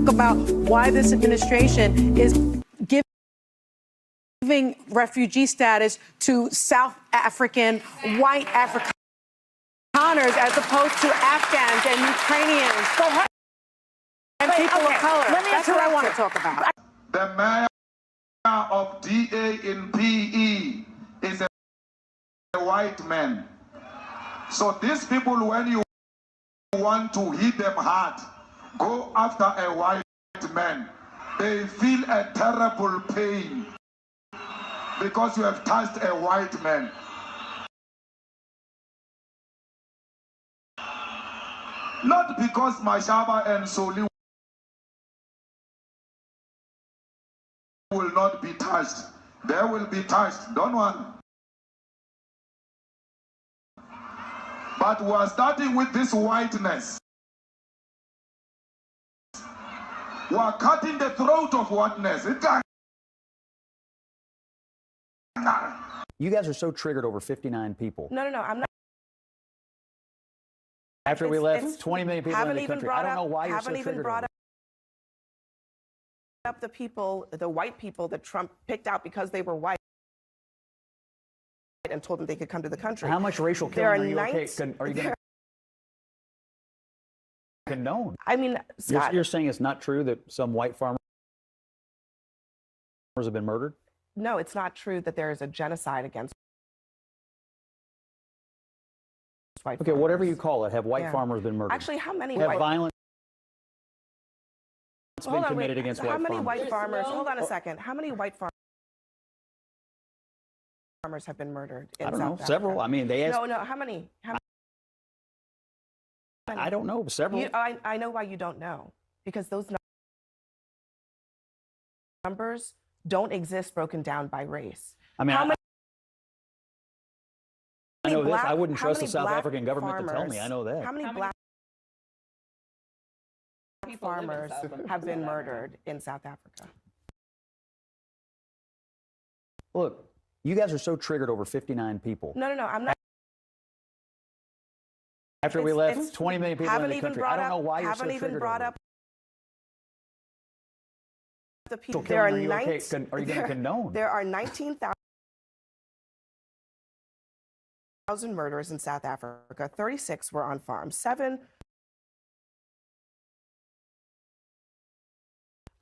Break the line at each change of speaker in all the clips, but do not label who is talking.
talk about why this administration is giving refugee status to South African, white Afrikaners as opposed to Afghans and Ukrainians and people of color. That's what I want to talk about.
The mayor of DA in PE is a white man. So these people, when you want to hit them hard, go after a white man. They feel a terrible pain because you have touched a white man. Not because Mashaba and Soli will not be touched. They will be touched, don't worry. But we are starting with this whiteness. We are cutting the throat of whiteness.
You guys are so triggered over 59 people.
No, I'm not.
After we left 20 million people in the country, I don't know why you're so triggered. Haven't even brought
up the people, the white people that Trump picked out because they were white and told them they could come to the country.
How much racial killing are you going to condone?
I mean, Scott,
you're saying it's not true that some white farmers have been murdered?
No, it's not true that there is a genocide against white farmers.
Whatever you call it, have white farmers been murdered?
Actually, how many
have violence been committed against white farmers?
How many white farmers? Hold on a second. How many white farmers have been murdered in South Africa?
I don't know. Several. I mean, they asked.
No. How many?
I don't know. Several.
I know why you don't know. Because those numbers don't exist broken down by race.
I mean, I know this. I wouldn't trust the South African government to tell me. I know that.
How many black farmers have been murdered in South Africa?
Look, you guys are so triggered over 59 people.
No, I'm not.
After we left 20 million people in the country, I don't know why you're so triggered.
Haven't even brought up the people.
There are 19. Are you going to condone?
There are 19,000 murders in South Africa. 36 were on farms. 7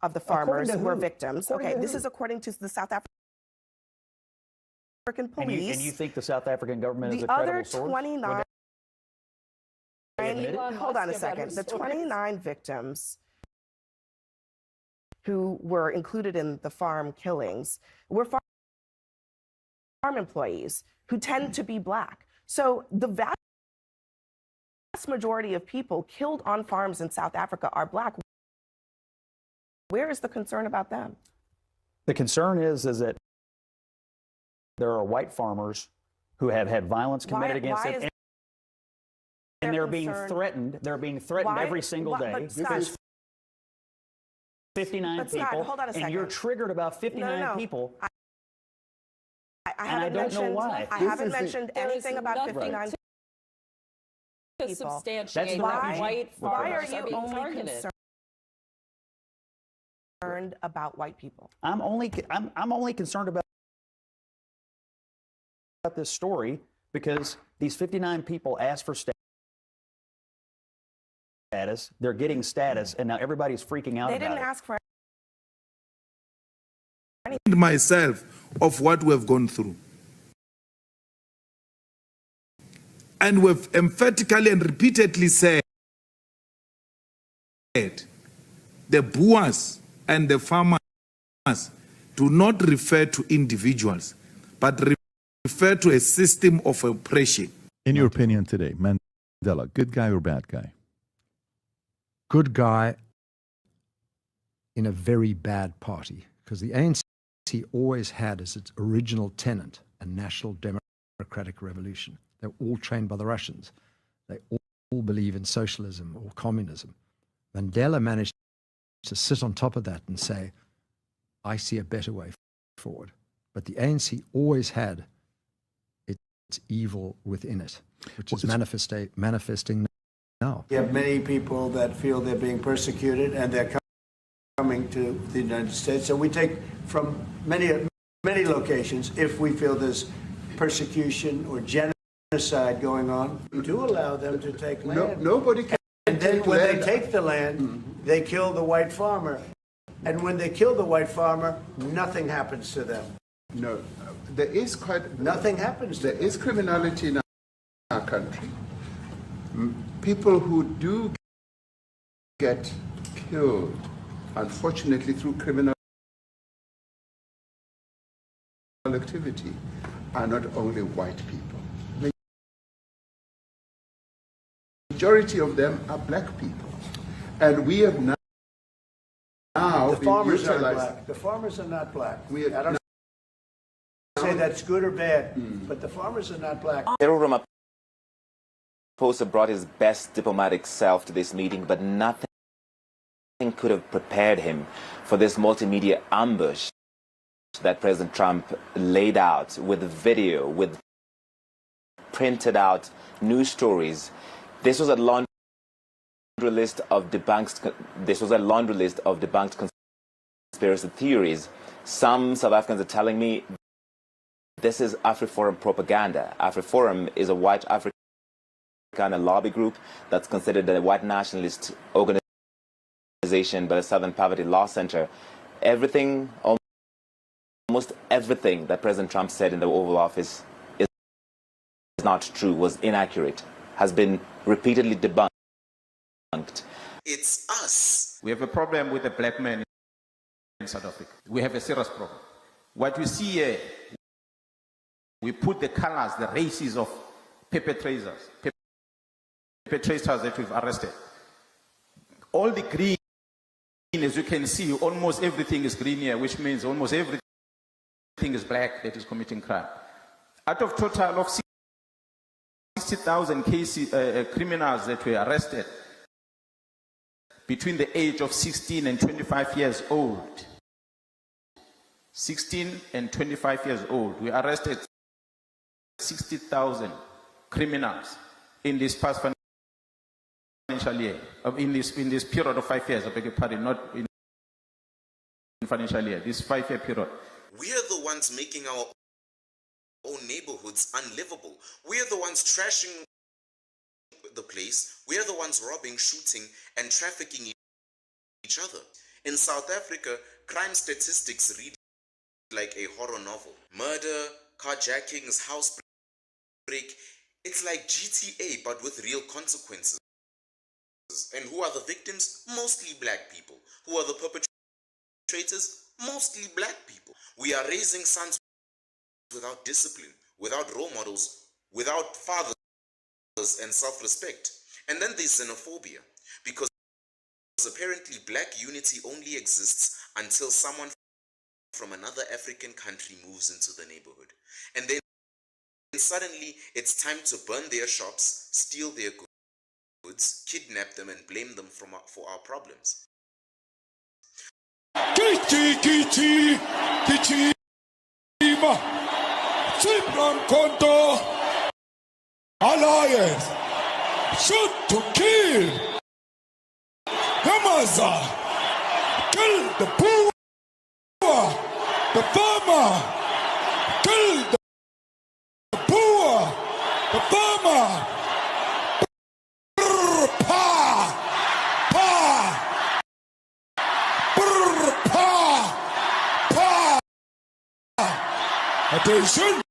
of the farmers were victims. Okay, this is according to the South African police.
And you think the South African government is a
credible
source?
The other 29. Hold on a second. The 29 victims who were included in the farm killings were farm employees who tend to be black. So the vast majority of people killed on farms in South Africa are black. Where is the concern about them?
The concern is that there are white farmers who have had violence committed against them. And they're being threatened. They're being threatened every single day. There's 59 people,
hold on a second.
And you're triggered about 59 people.
I don't know why. I haven't mentioned anything about 59 people.
Substantiate white
why are
farmers
you
are being
only
targeted?
concerned about white people?
I'm only concerned about this story because these 59 people asked for status. They're getting status, and now everybody's freaking out about it.
They didn't ask for
anything. Myself of what we've gone through. And we've emphatically and repeatedly said the Boers and the farmers do not refer to individuals, but refer to a system of oppression.
In your opinion today, Mandela, good guy or bad guy?
Good guy in a very bad party, because the ANC always had as its original tenant a national democratic revolution. They're all trained by the Russians. They all believe in socialism or communism. Mandela managed to sit on top of that and say, I see a better way forward. But the ANC always had its evil within it, which is manifesting now.
You have many people that feel they're being persecuted and they're to the United States, and we take from many locations if we feel there's persecution or genocide going on. We do allow them to take land.
Nobody can.
And then when they take the land, they kill the white farmer. And when they kill the white farmer, nothing happens to them.
No, there is quite...
Nothing happens to them.
There is criminality in our country. People who do get killed, unfortunately, through criminal activity, are not only white people. The majority of them are black people. And we have now
the farmers are black. The farmers are not black. I don't say that's good or bad, but the farmers are not black.
Cyril Ramaphosa brought his best diplomatic self to this meeting, but nothing could have prepared him for this multimedia ambush that President Trump laid out with video, with printed out news stories. This was a laundry list of debunked conspiracy theories. Some South Africans are telling me this is AfriForum propaganda. AfriForum is a white African lobby group that's considered a white nationalist organization by the Southern Poverty Law Center. Almost everything that President Trump said in the Oval Office is not true, was inaccurate, has been repeatedly debunked.
It's us.
We have a problem with the black man in South Africa. We have a serious problem. What you see here, we put the colors, the races of perpetrators that we've arrested. All the green, as you can see, almost everything is green here, which means almost everything is black that is committing crime. Out of total of 60,000 criminals that were arrested between the age of 16 and 25 years old, 16 and 25 years old, we arrested 60,000 criminals in this past financial year, in this period of 5 years, I beg your pardon, not in financial year, this 5-year period.
We are the ones making our own neighborhoods unlivable. We are the ones trashing the place. We are the ones robbing, shooting, and trafficking each other. In South Africa, crime statistics read like a horror novel. Murder, carjackings, house break. It's like GTA, but with real consequences. And who are the victims? Mostly black people. Who are the perpetrators? Mostly black people. We are raising sons without discipline, without role models, without fathers and self-respect. And then there's xenophobia, because apparently black unity only exists until someone from another African country moves into the neighborhood. And then suddenly it's time to burn their shops, steal their goods, kidnap them, and blame them for our problems.
Alliance, shoot to kill. Hamaza, kill the poor, the farmer, kill the poor, the farmer. Brr, pa, pa, brr, pa, pa. Attention.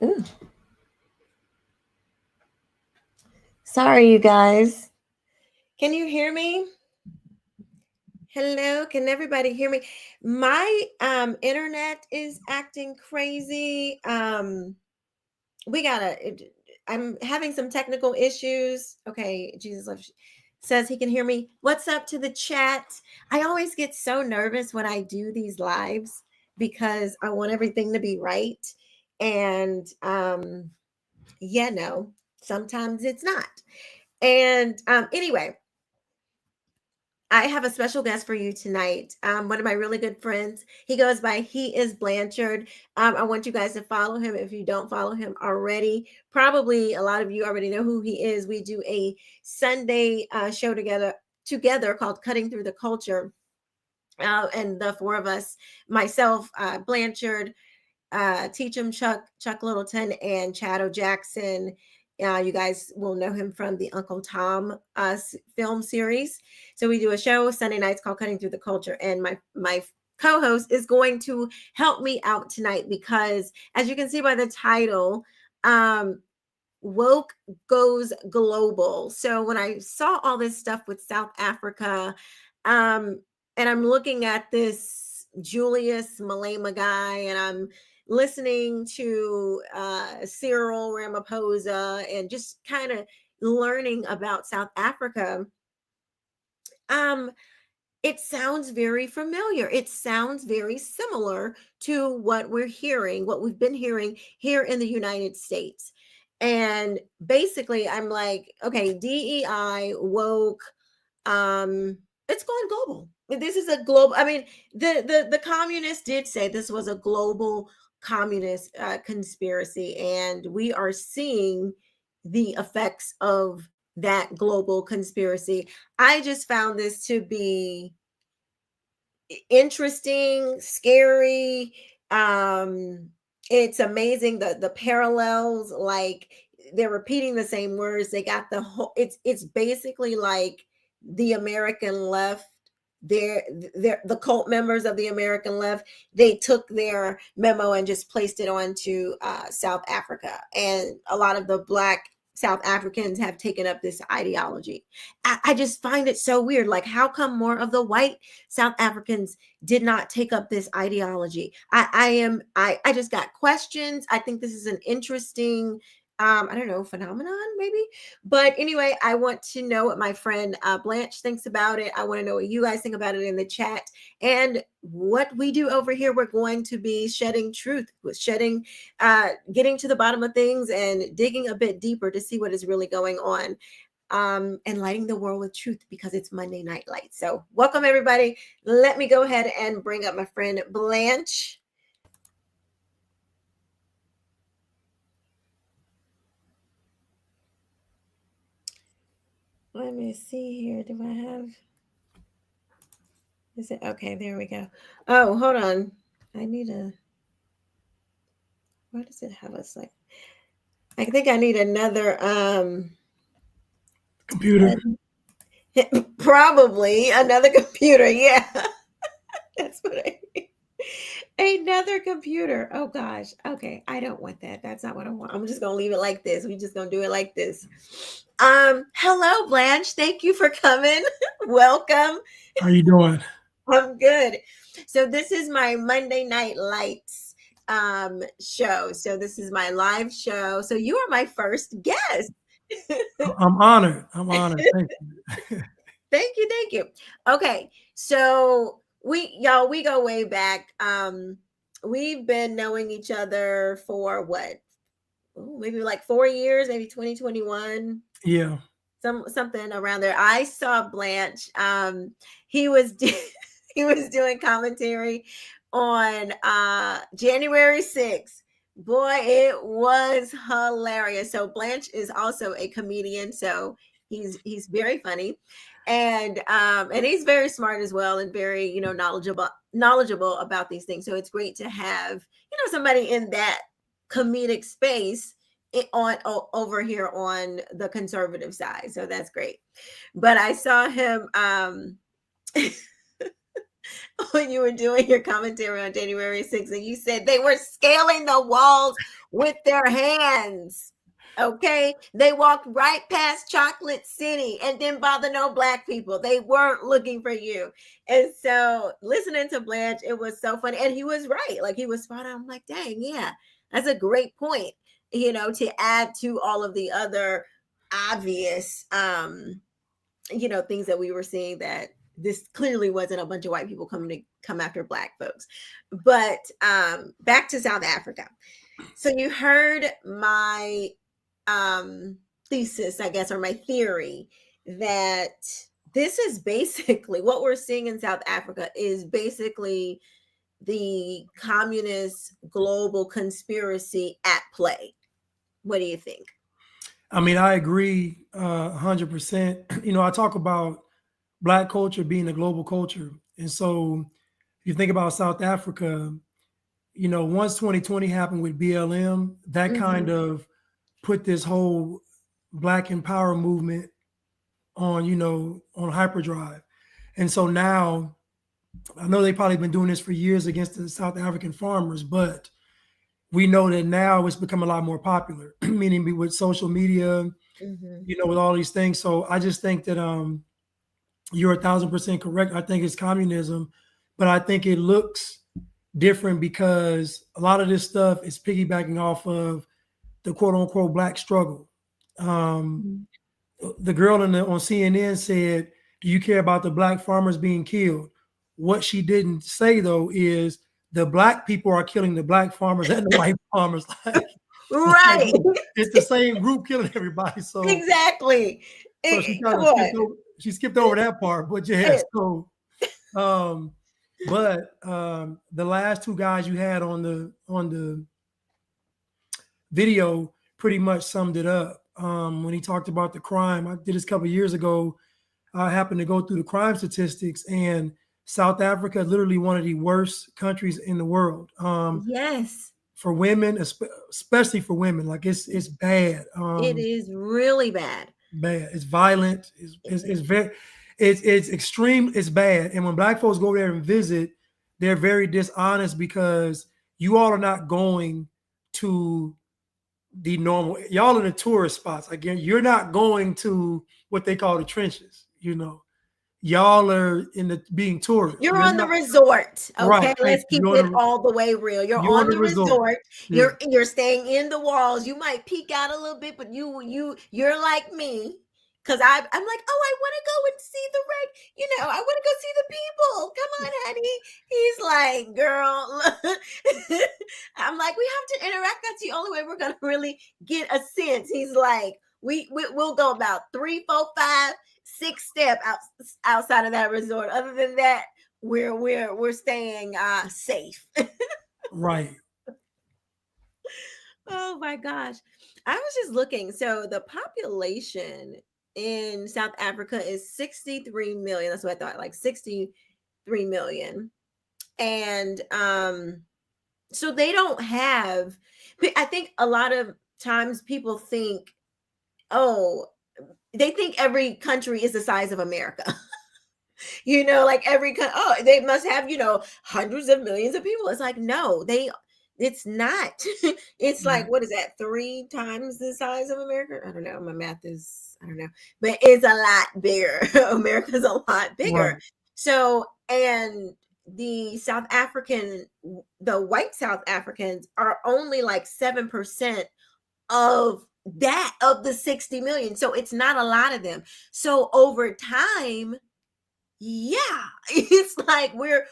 Ooh. Sorry, you guys. Can you hear me? Hello, can everybody hear me? My internet is acting crazy. I'm having some technical issues. Okay, Jesus says he can hear me. What's up to the chat? I always get so nervous when I do these lives because I want everything to be right. And no, sometimes it's not. And anyway, I have a special guest for you tonight. One of my really good friends. He goes by He Is Blanchard. I want you guys to follow him if you don't follow him already. Probably a lot of you already know who he is. We do a Sunday show together called Cutting Through the Culture. And the four of us, myself, Blanchard, Teachum Chuck Littleton, and Chado Jackson. You guys will know him from the Uncle Tom film series. So we do a show Sunday nights called Cutting Through the Culture, and my co-host is going to help me out tonight because, as you can see by the title, woke goes global. So when I saw all this stuff with South Africa, and I'm looking at this Julius Malema guy, and I'm listening to Cyril Ramaphosa, and just kind of learning about South Africa, it sounds very familiar. It sounds very similar to what we've been hearing here in the United States. And basically, I'm like, okay, DEI, woke, it's going global. This is a global. I mean, the communists did say this was a global communist conspiracy, and we are seeing the effects of that global conspiracy. I just found this to be interesting, scary. It's amazing the parallels, like they're repeating the same words. They got the whole, it's basically like the American left, they're the cult members of the American left, they took their memo and just placed it onto South Africa, and a lot of the Black South Africans have taken up this ideology. I just find it so weird. Like, how come more of the white South Africans did not take up this ideology? I just got questions. I think this is an interesting, I don't know, phenomenon maybe. But anyway, I want to know what my friend Blanche thinks about it. I want to know what you guys think about it in the chat. And what we do over here, we're going to be shedding truth, getting to the bottom of things and digging a bit deeper to see what is really going on, and lighting the world with truth, because it's Monday Night Light. So welcome, everybody. Let me go ahead and bring up my friend Blanche. Let me see here. Do I have... Is it okay? There we go. Oh, hold on. I need a... Why does it have us like... I think I need another
computer.
Probably another computer. Yeah. That's what I need. Another computer. Oh gosh. Okay. I don't want that. That's not what I want. I'm just gonna leave it like this. We're just gonna do it like this. Hello, Blanche. Thank you for coming. Welcome.
How you doing?
I'm good. So this is my Monday Night Lights show. So this is my live show. So you are my first guest.
I'm honored. Thank you.
Thank you. Okay. So we go way back. We've been knowing each other for what? Maybe like 4 years, maybe 2021.
Yeah.
Something around there. I saw Blanche. He was doing commentary on January 6th. Boy, it was hilarious. So Blanche is also a comedian, so he's very funny, and he's very smart as well, and very knowledgeable about these things. So it's great to have somebody in that comedic space over here on the conservative side. So that's great. But I saw him when you were doing your commentary on January 6th, and you said they were scaling the walls with their hands. Okay, they walked right past Chocolate City and didn't bother no Black people. They weren't looking for you. And so listening to Blanche, it was so funny. And he was right. Like, he was spot on. I'm like, dang, yeah, that's a great point, to add to all of the other obvious, things that we were seeing that this clearly wasn't a bunch of white people coming to come after black folks. But back to South Africa. So you heard my thesis, I guess, or my theory that this is basically what we're seeing in South Africa is basically the communist global conspiracy at play. What do you think?
I mean, I agree 100%. You know, I talk about Black culture being a global culture. And so if you think about South Africa, you know, once 2020 happened with BLM, that kind of put this whole Black Empower movement on, you know, on hyperdrive. And so now, I know they've probably been doing this for years against the South African farmers, but we know that now it's become a lot more popular, meaning with social media, you know, with all these things. So I just think that you're 1,000% correct. I think it's communism, but I think it looks different because a lot of this stuff is piggybacking off of the quote unquote Black struggle. The girl on CNN said, "Do you care about the Black farmers being killed?" What she didn't say though is the Black people are killing the Black farmers and the white farmers.
Right.
It's the same group killing everybody. So
exactly.
So she kind of skipped over that part, but yeah. So, the last two guys you had on the video pretty much summed it up. When he talked about the crime, I did this a couple of years ago. I happened to go through the crime statistics, and South Africa is literally one of the worst countries in the world.
Yes.
For women, especially for women, like it's bad.
It is really bad.
Bad. It's violent. It's extreme. It's bad. And when Black folks go there and visit, they're very dishonest because you all are not going to the normal. Y'all in the tourist spots. Again, you're not going to what they call the trenches. You know, y'all are being tourists.
You're on the resort. Okay,
right,
let's keep it all the way real. You're on the resort.
Yeah.
You're staying in the walls. You might peek out a little bit, but you're like me. Because I'm like, oh, I want to go and see the I want to go see the people. Come on, honey. He's like, girl. I'm like, we have to interact. That's the only way we're gonna really get a sense. He's like, we'll go about 3, 4, 5, 6 steps outside of that resort. Other than that, we're staying safe.
Right.
Oh my gosh. I was just looking. So the population in South Africa is 63 million. That's what I thought, like 63 million. And so they don't have, I think a lot of times people think, they think every country is the size of America. Like they must have, hundreds of millions of people. It's like, no, it's not. It's like, what is that? 3 times the size of America? I don't know. My math is, I don't know, but it's a lot bigger. America's a lot bigger. Right. So, and the white South Africans are only like 7% of the 60 million. So it's not a lot of them. So over time, yeah, it's like we're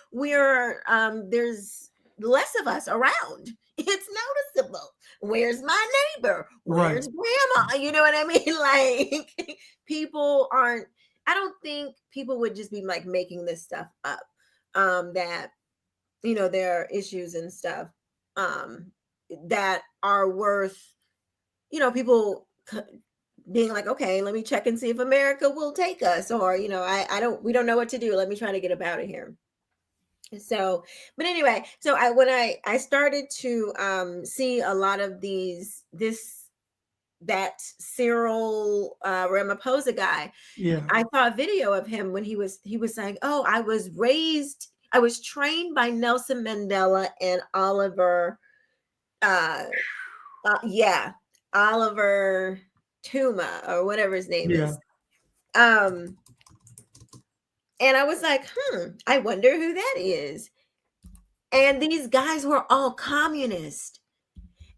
there's less of us around. It's noticeable. Where's my neighbor? Where's grandma? You know what I mean? Like people aren't, I don't think people would just be like making this stuff up. That, there are issues and stuff that are worth, people being like, okay, let me check and see if America will take us, or, we don't know what to do. Let me try to get up out of here. So, but anyway, so when I started to see a lot of that Cyril Ramaphosa guy, I saw a video of him when he was saying, oh, I was trained by Nelson Mandela and Oliver Tuma, or whatever his name is. And I was like, I wonder who that is. And these guys were all communist.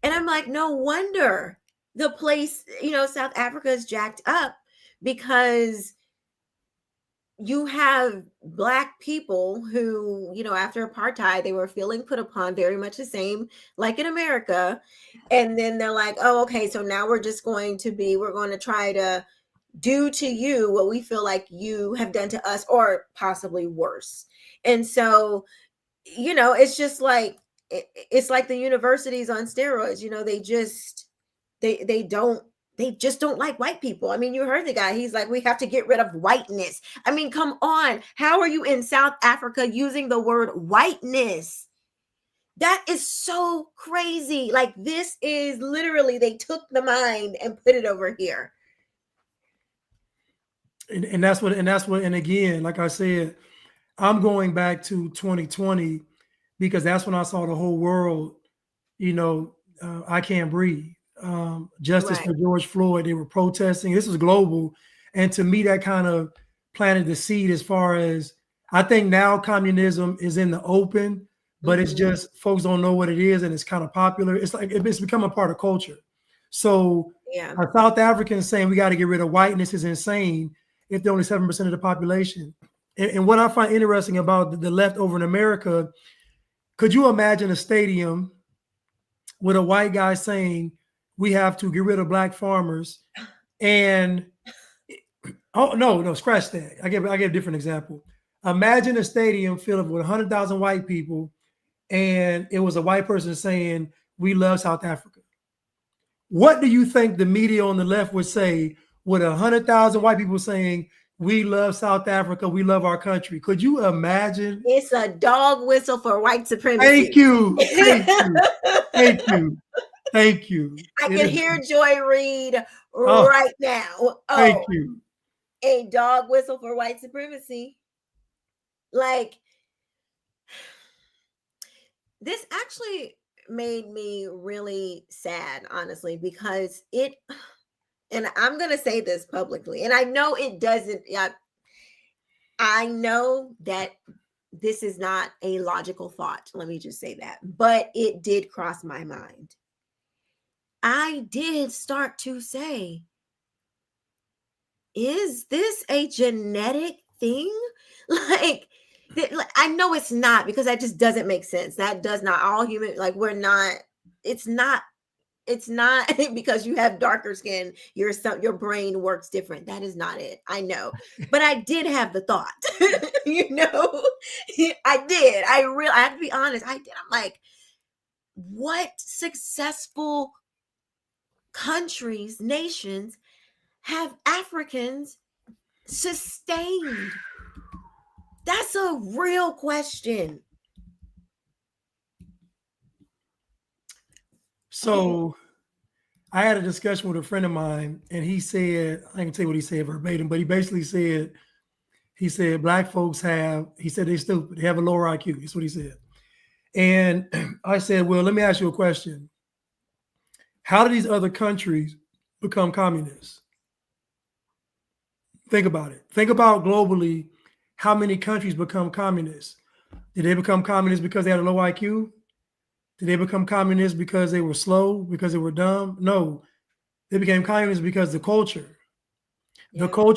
And I'm like, no wonder the place, South Africa is jacked up, because you have Black people who, you know, after apartheid, they were feeling put upon very much the same like in America. And then they're like, oh, okay, so now we're going to try to do to you what we feel like you have done to us, or possibly worse. And so, you know, it's just like, it's like the universities on steroids. You know, they just don't like white people. I mean, you heard the guy. He's like, we have to get rid of whiteness. I mean, come on. How are you in South Africa using the word whiteness? That is so crazy. Like, this is literally, they took the mind and put it over here.
And that's what, and again, like I said, I'm going back to 2020 because that's when I saw the whole world, you know, I can't breathe. Justice for George Floyd. They were protesting. This was global. And to me, that kind of planted the seed as far as, I think now communism is in the open, but it's just folks don't know what it is, and it's kind of popular. It's like it's become a part of culture. So a South African saying we got to get rid of whiteness is insane if they're only 7% of the population. And what I find interesting about the left over in America, could you imagine a stadium with a white guy saying we have to get rid of Black farmers? And oh no, scratch that. I give a different example. Imagine a stadium filled with 100,000 white people, and it was a white person saying we love South Africa. What do you think the media on the left would say with 100,000 white people saying we love South Africa, we love our country? Could you imagine?
It's a dog whistle for white supremacy.
Thank you. Thank you. Thank you. Thank you.
I can hear Joy Reid right now. Oh,
thank you.
A dog whistle for white supremacy. Like, this actually made me really sad, honestly, because and I'm going to say this publicly, and I know it doesn't, I know that this is not a logical thought. Let me just say that, but it did cross my mind. I did start to say, is this a genetic thing? Like, I know it's not, because that just doesn't make sense. That does not, all human, like, we're not, it's not because you have darker skin, your brain works different. That is not it. I know. But I did have the thought, you know, I did. I have to be honest. I did. I'm like, what successful countries, nations have Africans sustained? That's a real question.
So I had a discussion with a friend of mine, and he said, I can tell you what he said verbatim, but he basically said, Black folks he said they're stupid. They have a lower IQ. That's what he said. And I said, well, let me ask you a question. How do these other countries become communists? Think about it. Think about globally, how many countries become communists? Did they become communists because they had a low IQ? Did they become communists because they were slow, because they were dumb? No, they became communists because the culture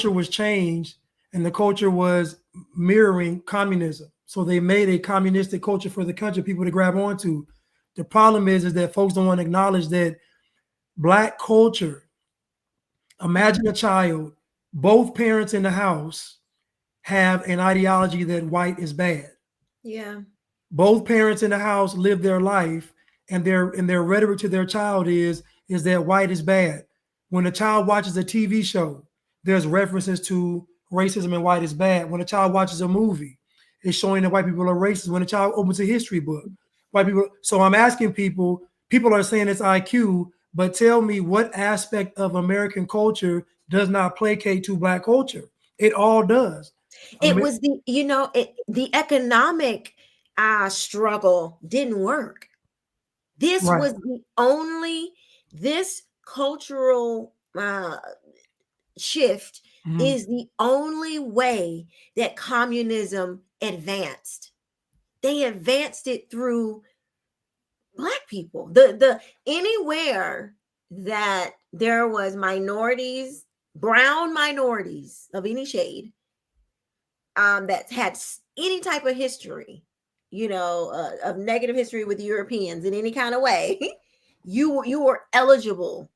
was changed, and the culture was mirroring communism. So they made a communistic culture for the country, people to grab onto. The problem is that folks don't want to acknowledge that Black culture, imagine a child, both parents in the house have an ideology that white is bad.
Yeah.
Both parents in the house live their life, and their rhetoric to their child is that white is bad. When a child watches a TV show, there's references to racism and white is bad. When a child watches a movie, it's showing that white people are racist. When a child opens a history book, white people. So I'm asking people are saying it's IQ, but tell me what aspect of American culture does not placate to Black culture? It all does.
It was the economic struggle didn't work. This was the only, this cultural shift is the only way that communism advanced. They advanced it through Black people. The anywhere that there was minorities, brown minorities of any shade, that's had any type of history, of negative history with Europeans in any kind of way, you were eligible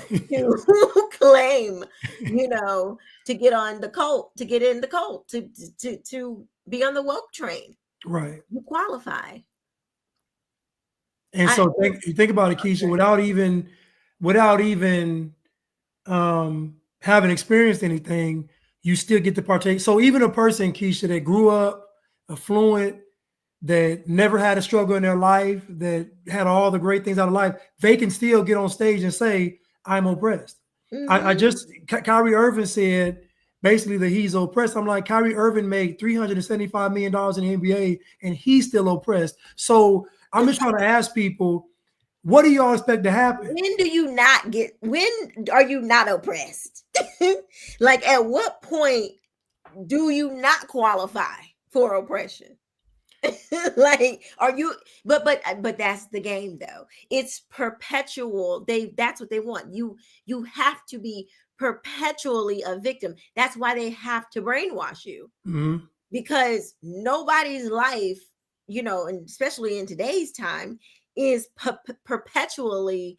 to claim, to get on the cult, to get in the cult, to be on the woke train.
Right.
You qualify.
And so think about it, Keisha, without even having experienced anything, you still get to partake. So even a person, Keisha, that grew up affluent, that never had a struggle in their life, that had all the great things out of life, they can still get on stage and say, I'm oppressed. Kyrie Irving said basically that he's oppressed. I'm like, Kyrie Irving made $375 million in the NBA and he's still oppressed. So I'm just trying to ask people, what do y'all expect to happen?
When are you not oppressed? Like, at what point do you not qualify for oppression? Like, are you, but that's the game though. It's perpetual. That's what they want. You have to be perpetually a victim. That's why they have to brainwash you.
Mm-hmm.
Because nobody's life, and especially in today's time, is perpetually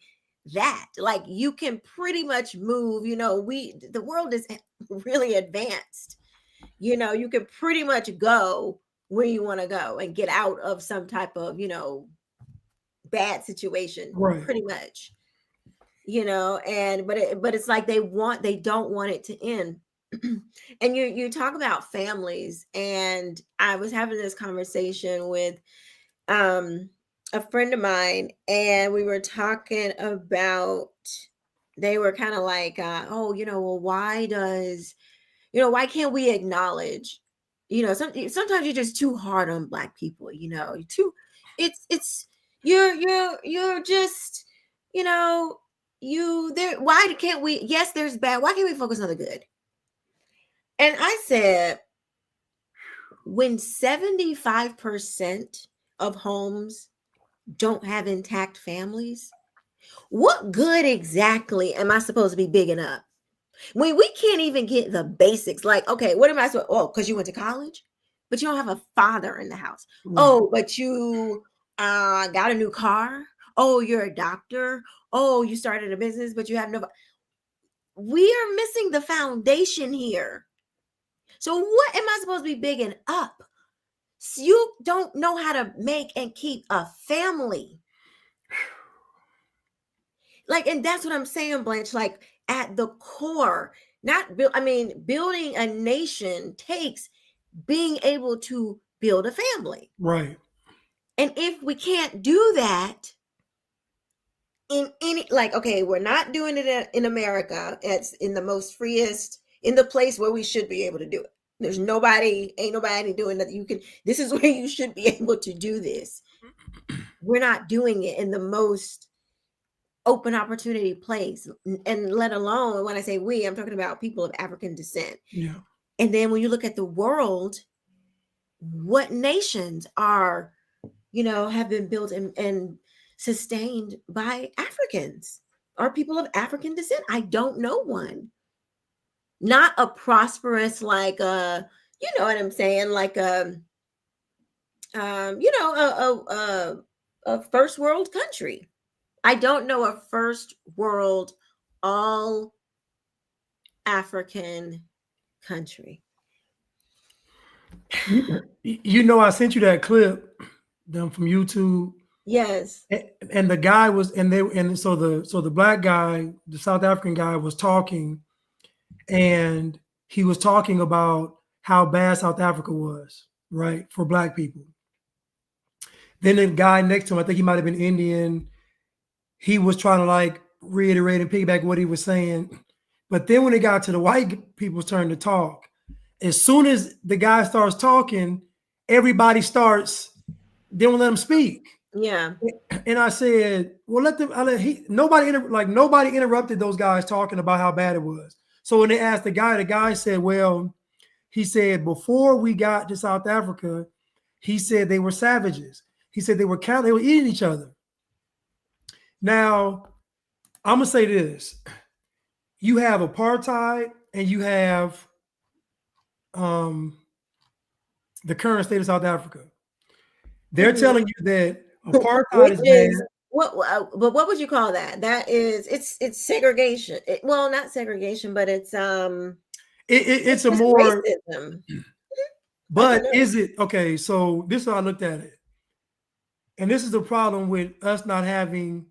that. Like, you can pretty much move, the world is really advanced. You can pretty much go where you want to go and get out of some type of, bad situation,
right?
Pretty much, but it's like they don't want it to end. And you talk about families, and I was having this conversation with a friend of mine, and we were talking about, they were kind of like, well, why can't we acknowledge, sometimes you're just too hard on Black people, you're just, why can't we, yes, there's bad, why can't we focus on the good? And I said, when 75% of homes don't have intact families, what good exactly am I supposed to be bigging up? When we can't even get the basics, like, okay, what am I supposed? Oh, because you went to college, but you don't have a father in the house. Right. Oh, but you got a new car. Oh, you're a doctor. Oh, you started a business, but you have no. We are missing the foundation here. So what am I supposed to be bigging up? So you don't know how to make and keep a family. Like, and that's what I'm saying, Blanche, like, at the core, building a nation takes being able to build a family.
Right.
And if we can't do that in any, like, okay, we're not doing it in America. It's in the most freest, in the place where we should be able to do it. Ain't nobody doing that. This is where you should be able to do this. We're not doing it in the most open opportunity place, and let alone, when I say we, I'm talking about people of African descent.
Yeah.
And then when you look at the world, what nations are, have been built and sustained by Africans or people of African descent? I don't know one. Not a prosperous, like, you know what I'm saying, like a first world country. I don't know a first world, all African country.
I sent you that clip from YouTube.
Yes.
And the guy was, so the Black guy, the South African guy, was talking, and he was talking about how bad South Africa was, right, for Black people. Then the guy next to him, I think he might have been Indian, he was trying to like reiterate and piggyback what he was saying. But then when it got to the white people's turn to talk, as soon as the guy starts talking, everybody starts, they don't let him speak.
Yeah.
And I said, well, nobody interrupted those guys talking about how bad it was. So when they asked the guy said, well, he said, before we got to South Africa, he said they were savages. He said they were eating each other. Now, I'm gonna say this: you have apartheid and you have the current state of South Africa. They're telling you that apartheid is bad.
But what would you call that? That is, it's segregation. Well, not segregation, but it's
it's a more
racism.
But is it okay? So this is how I looked at it, and this is the problem with us not having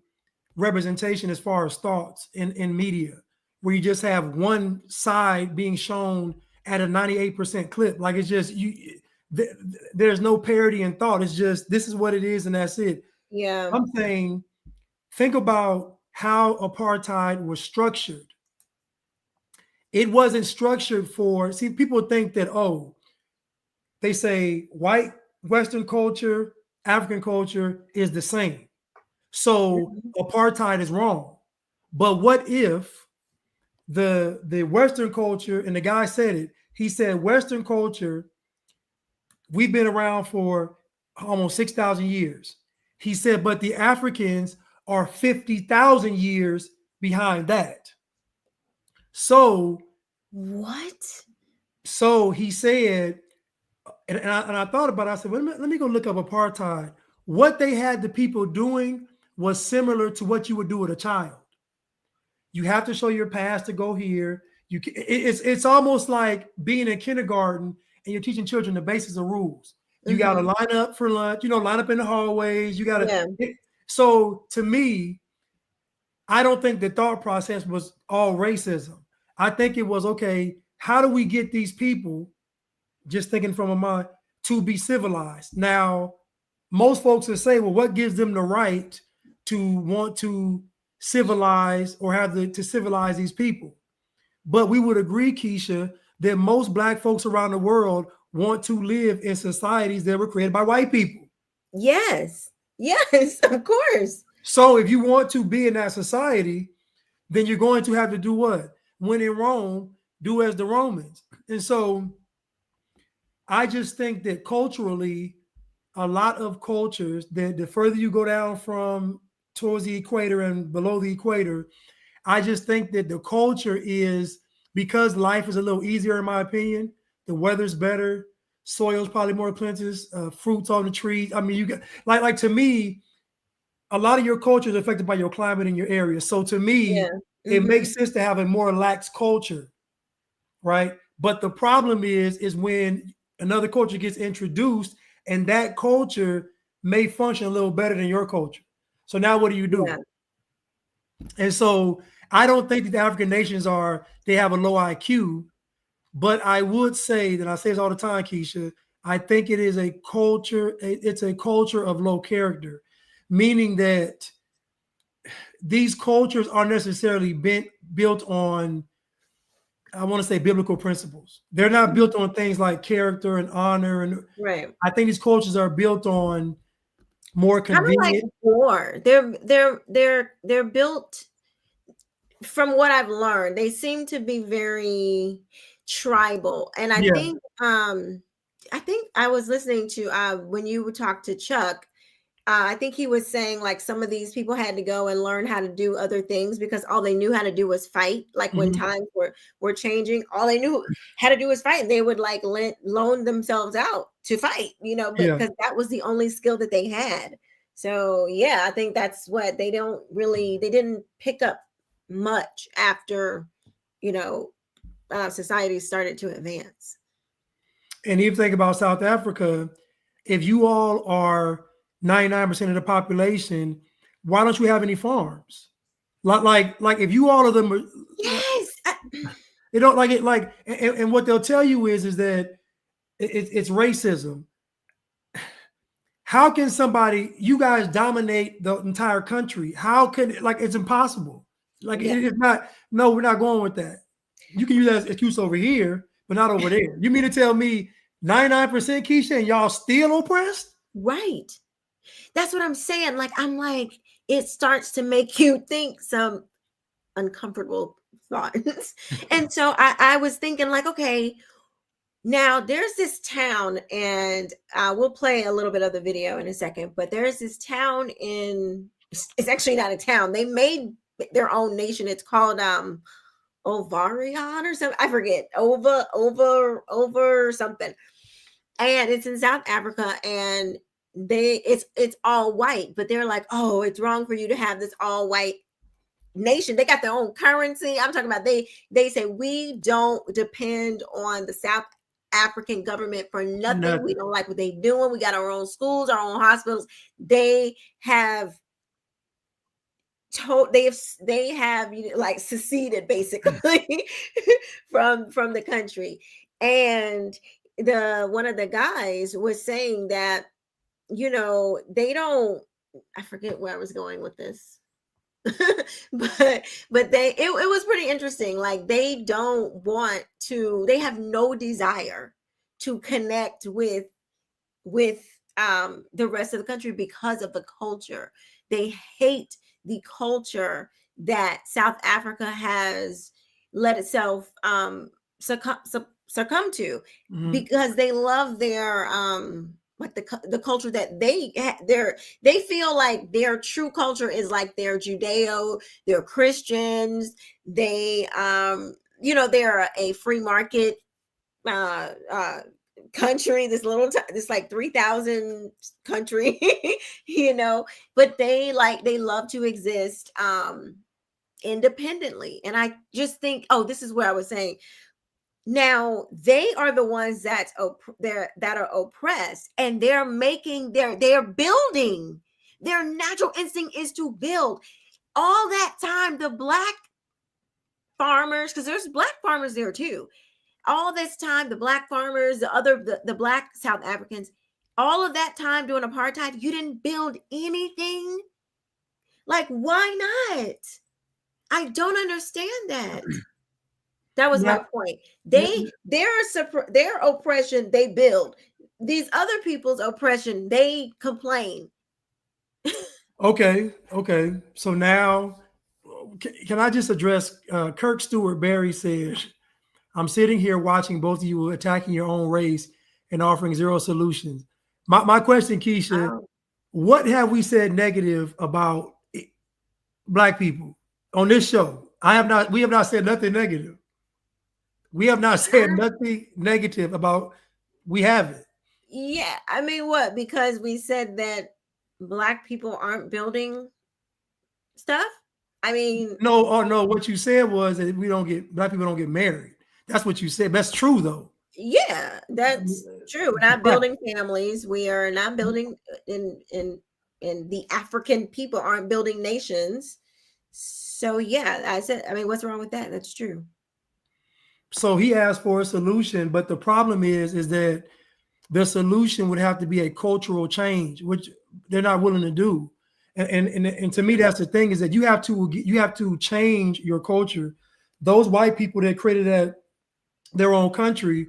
representation as far as thoughts in media, where you just have one side being shown at a 98% clip. Like it's just there's no parity in thought. It's just this is what it is, and that's it.
Yeah.
I'm saying, think about how apartheid was structured. It wasn't structured for, see, people think that, oh, they say white Western culture, African culture is the same. So apartheid is wrong. But what if the Western culture, and the guy said it, he said Western culture, we've been around for almost 6,000 years. He said, but the Africans are 50,000 years behind that. So
what?
So he said, and I thought about it, I said, well, let me go look up apartheid. What they had the people doing was similar to what you would do with a child. You have to show your past to go here. It's almost like being in kindergarten and you're teaching children the basics of rules. You got to line up for lunch, line up in the hallways. You got to. Yeah. So to me, I don't think the thought process was all racism. I think it was, okay, how do we get these people, just thinking from a mind, to be civilized? Now, most folks will say, well, what gives them the right to want to civilize or to civilize these people? But we would agree, Keisha, that most Black folks around the world want to live in societies that were created by white people.
Yes, of course.
So if you want to be in that society, then you're going to have to do what? When in Rome, do as the Romans. And so I just think that culturally, a lot of cultures, that the further you go down from towards the equator and below the equator, I just think that the culture is, because life is a little easier, in my opinion, the weather's better, soil's probably more plenteous, fruits on the trees. I mean, you get like to me, a lot of your culture is affected by your climate in your area. So to me, it makes sense to have a more lax culture, right? But the problem is when another culture gets introduced and that culture may function a little better than your culture. So now what do you do? Yeah. And so I don't think that the African nations they have a low IQ, but I would say that, I say this all the time, Keisha, I think it is a culture, it's a culture of low character, meaning that these cultures aren't necessarily built on, I want to say, biblical principles. They're not built on things like character and honor. And
right.
I think these cultures are built on more convenient.
Kind of like war. They're built, from what I've learned, they seem to be very tribal. And I think I was listening to when you would talk to Chuck, I think he was saying like some of these people had to go and learn how to do other things because all they knew how to do was fight. Like when times were changing, all they knew how to do was fight. And they would like loan themselves out to fight, because that was the only skill that they had. So yeah, I think that's what they didn't pick up much after, society started to advance.
And if you think about South Africa, if you all are 99% of the population, why don't you have any farms? Like if you all of them are,
yes,
they don't like it. Like, and what they'll tell you is that it's racism. How can you guys dominate the entire country? How can, it's impossible. It's not, no, we're not going with that. You can use that as excuse over here, but not over there. You mean to tell me 99%, Keisha, and y'all still oppressed?
Right. That's what I'm saying. I'm like, it starts to make you think some uncomfortable thoughts. And so I was thinking okay, now there's this town, and we'll play a little bit of the video in a second, but there's this town it's actually not a town. They made their own nation. It's called Ovarian or something. I forget. Over something. and it's in South Africa, and it's all white, but they're like, oh, it's wrong for you to have this all white nation. They got their own currency. I'm talking about they say we don't depend on the South African government for nothing. We don't like what they doing. We got our own schools, our own hospitals. They have they have like seceded basically from the country. And one of the guys was saying that they don't, I forget where I was going with this. but it was pretty interesting. Like they have no desire to connect with the rest of the country because of the culture. They hate the culture that South Africa has let itself succumb to, because they love their like the culture that they feel like their true culture is like their Judeo, they're Christians, they they're a free market country, this like 3,000 country, but they love to exist independently. And I just think, this is where I was saying, now they are the ones that are oppressed, and they're building. Their natural instinct is to build. All that time, the black farmers, because there's black farmers there too, all this time, the black farmers, the black South Africans, all of that time during apartheid, you didn't build anything. Like, why not? I don't understand that. That was my point. Their oppression, they build. These other people's oppression, they complain.
Okay. So now, can I just address Kirk Stewart Barry says, I'm sitting here watching both of you attacking your own race and offering zero solutions. My question, Keisha, what have we said negative about Black people on this show? We have not said nothing negative. We have not said nothing negative about, we haven't.
Yeah. I mean, what? Because we said that Black people aren't building stuff? I mean,
no. What you said was that Black people don't get married. That's what you said. That's true, though.
Yeah, that's true. We're not building families. We are not building in the African people aren't building nations. So yeah, I mean, what's wrong with that? That's true.
So he asked for a solution, but the problem is that the solution would have to be a cultural change, which they're not willing to do. And to me, that's the thing, is that you have to change your culture. Those white people that created their own country,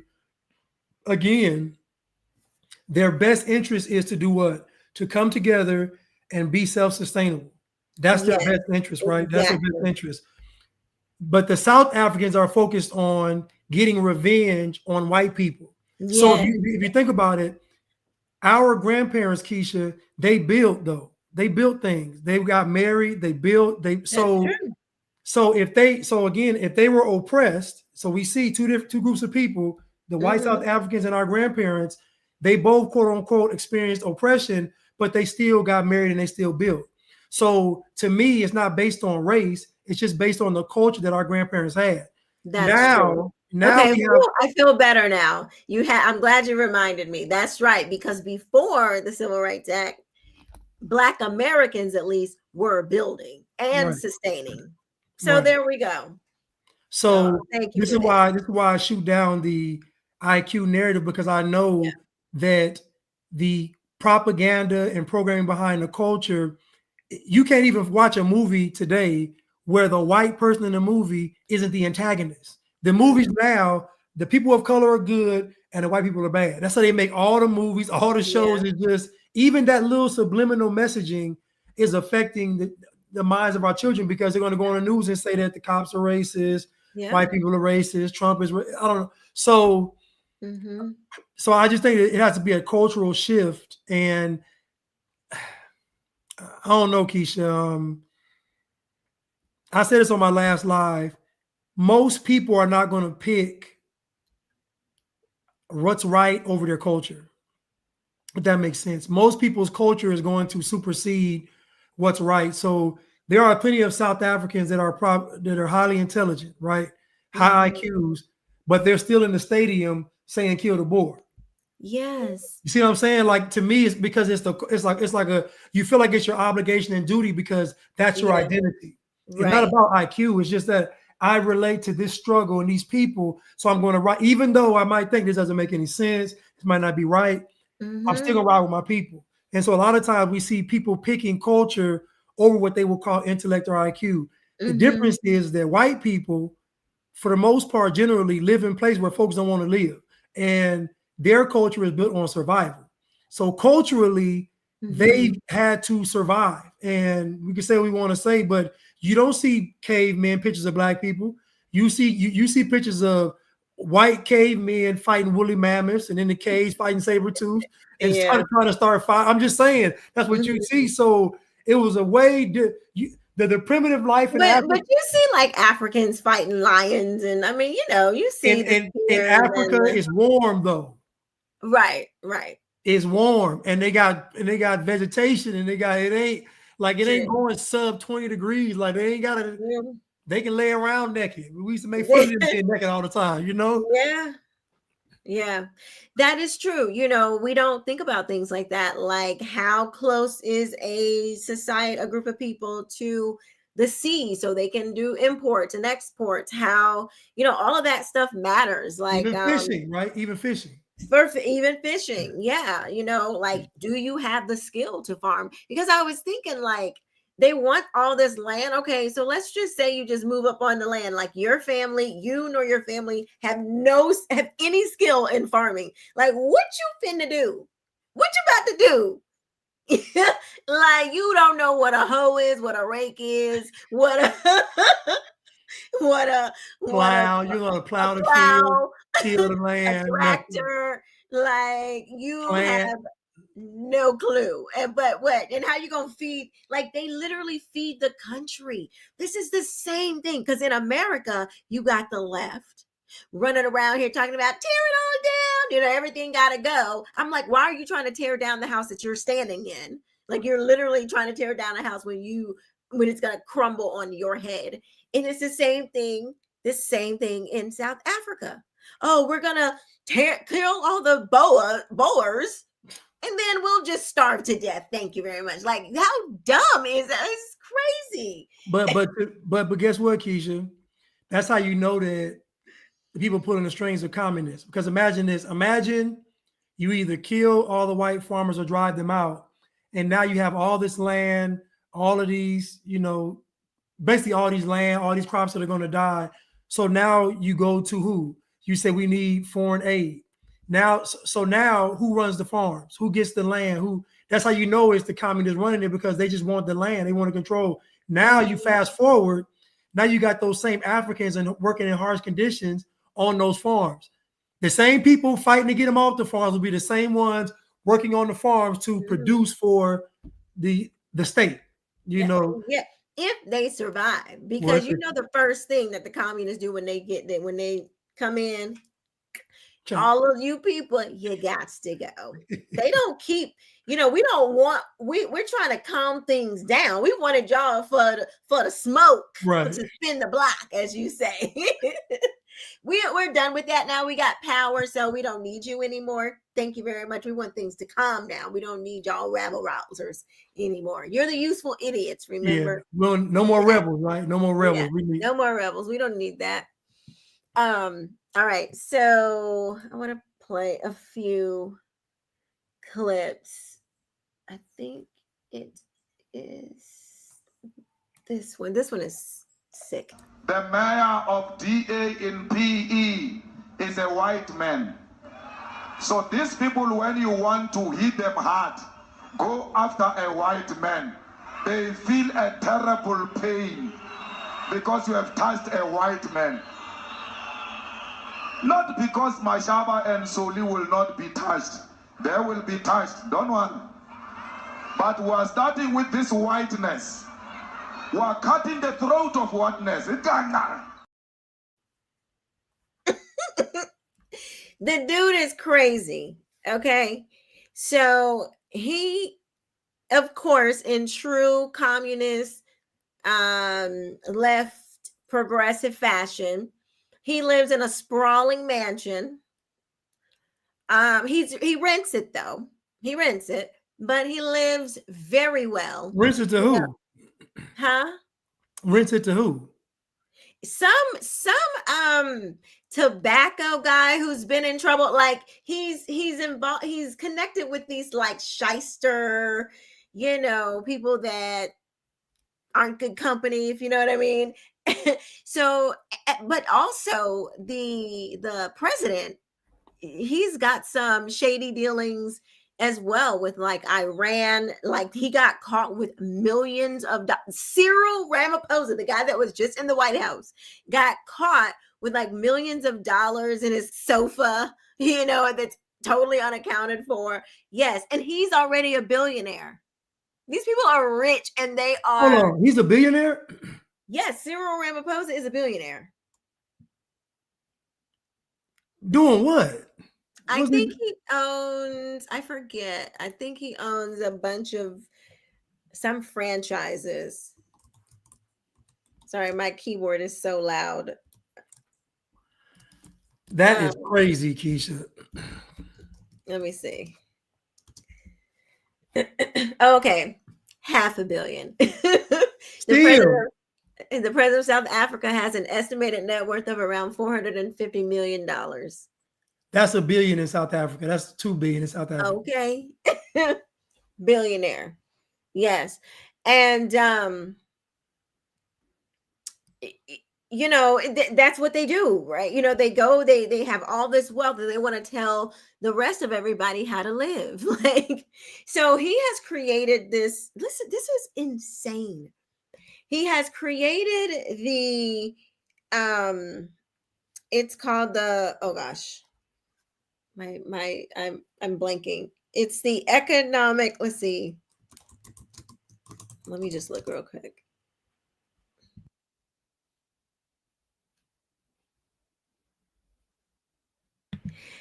again, their best interest is to do what? To come together and be self-sustainable. That's their best interest, right? Exactly. That's their best interest. But the South Africans are focused on getting revenge on white people. Yeah. So if you think about it, our grandparents, Keisha, they built things. They got married, they built, so if they were oppressed, so we see two groups of people, the white South Africans and our grandparents, they both quote unquote experienced oppression, but they still got married and they still built. So to me, it's not based on race. It's just based on the culture that our grandparents had.
That's true. Okay, I feel better now. I'm glad you reminded me. That's right, because before the Civil Rights Act, Black Americans at least were building and sustaining. So there we go.
So this is why I shoot down the IQ narrative, because I know that the propaganda and programming behind the culture, you can't even watch a movie today where the white person in the movie isn't the antagonist. The movies now, the people of color are good and the white people are bad. That's how they make all the movies, all the shows. Is just, even that little subliminal messaging is affecting the minds of our children, because they're going to go on the news and say that the cops are racist, white people are racist, Trump is, I don't know. So, so I just think that it has to be a cultural shift. And I don't know, Keisha. I said this on my last live. Most people are not going to pick what's right over their culture. If that makes sense. Most people's culture is going to supersede what's right. So there are plenty of South Africans that are highly intelligent, right? High IQs, but they're still in the stadium saying kill the Boer.
Yes.
You see what I'm saying? Like, to me, it's because it's like you feel like it's your obligation and duty because that's your identity. It's not about IQ. It's just that I relate to this struggle and these people. So I'm going to write, even though I might think this doesn't make any sense, this might not be right. I'm still gonna ride with my people. And so a lot of times we see people picking culture over what they will call intellect or IQ. The difference is that white people, for the most part, generally live in places where folks don't want to live. And their culture is built on survival. So culturally, they've had to survive. And we can say what we want to say, but you don't see cavemen pictures of black people. You see pictures of white cavemen fighting woolly mammoths and in the caves fighting saber-tooths and trying to start fire. I'm just saying that's what you see. So it was a way the primitive life in Africa.
But you see like Africans fighting lions, and I mean, you see
in Africa it's warm though.
Right.
It's warm and they got vegetation and it ain't going sub 20 degrees. Like they ain't gotta they can lay around naked. We used to make fun of them being naked all the time,
Yeah, that is true. We don't think about things like that. Like, how close is a group of people to the sea so they can do imports and exports? How, all of that stuff matters. Like
even fishing, right? Even fishing.
Even fishing. Yeah. Like, do you have the skill to farm? Because I was thinking, like, they want all this land. Okay, so let's just say you just move up on the land. Like, your family, you nor your family have any skill in farming. Like, what you finna do? What you about to do? Like, you don't know what a hoe is, what a rake is, what a
plow. You're gonna plow the field, till the land,
a tractor. Like, you have no clue. And how you gonna feed? Like, they literally feed the country. This is the same thing, because in America you got the left running around here talking about tear it all down, everything gotta go. I'm like, why are you trying to tear down the house that you're standing in? Like, you're literally trying to tear down a house when it's gonna crumble on your head. And it's the same thing in South Africa. Oh, we're gonna kill all the Boers, and then we'll just starve to death. Thank you very much. Like, how dumb is that? It's crazy.
But guess what, Keisha? That's how you know that the people pulling the strings are communists. Because imagine this. Imagine you either kill all the white farmers or drive them out. And now you have all this land, all of these, basically all these land, all these crops that are going to die. So now you go to who? You say we need foreign aid. Now who runs the farms? Who gets the land? That's how you know it's the communists running it, because they just want the land. They want to control. Now you fast forward. Now you got those same Africans and working in harsh conditions on those farms. The same people fighting to get them off the farms will be the same ones working on the farms to produce for the state.
Yeah, if they survive, because the first thing that the communists do when they come in, all of you people, you got to go. They don't keep, we're trying to calm things down. We wanted y'all for the smoke,
right,
to spin the block, as you say. We're done with that now. We got power, so we don't need you anymore. Thank you very much. We want things to calm down. We don't need y'all rabble-rousers anymore. You're the useful idiots, remember?
Yeah. Well, no more rebels, right? No more rebels.
Yeah. No more rebels. We don't need that. All right, so I want to play a few clips. I think it is this one. This one is sick.
The mayor of DA in PE is a white man. So these people, when you want to hit them hard, go after a white man. They feel a terrible pain because you have touched a white man. Not because Mashaba and Soli will not be touched. They will be touched, don't worry. But we are starting with this whiteness. We are cutting the throat of whiteness.
The dude is crazy. Okay. So he, of course, in true communist left progressive fashion, he lives in a sprawling mansion. He rents it though. He rents it, but he lives very well.
Rents it to who?
Huh?
Rents it to who?
Some tobacco guy who's been in trouble. Like he's involved, he's connected with these like shyster, people that aren't good company, if you know what I mean. So, but also the president, he's got some shady dealings as well with like Iran. Like he got caught with millions of Cyril Ramaphosa, the guy that was just in the White House, got caught with like millions of dollars in his sofa, that's totally unaccounted for. Yes, and he's already a billionaire. These people are rich, and they are.
Hold on, he's a billionaire?
Yes, Cyril Ramaphosa is a billionaire.
Doing what?
I think he owns, I forget. I think he owns a bunch of some franchises. Sorry, my keyboard is so loud.
That is crazy, Keisha.
Let me see. Okay, $500 million. The president of South Africa has an estimated net worth of around $450 million.
That's $1 billion in South Africa. That's $2 billion in South Africa.
Okay. Billionaire. Yes. And that's what they do, right? They go, they have all this wealth and they want to tell the rest of everybody how to live. So he has created this. Listen, this is insane. He has created the it's called the, oh gosh, I'm blanking. It's the economic, let's see. Let me just look real quick.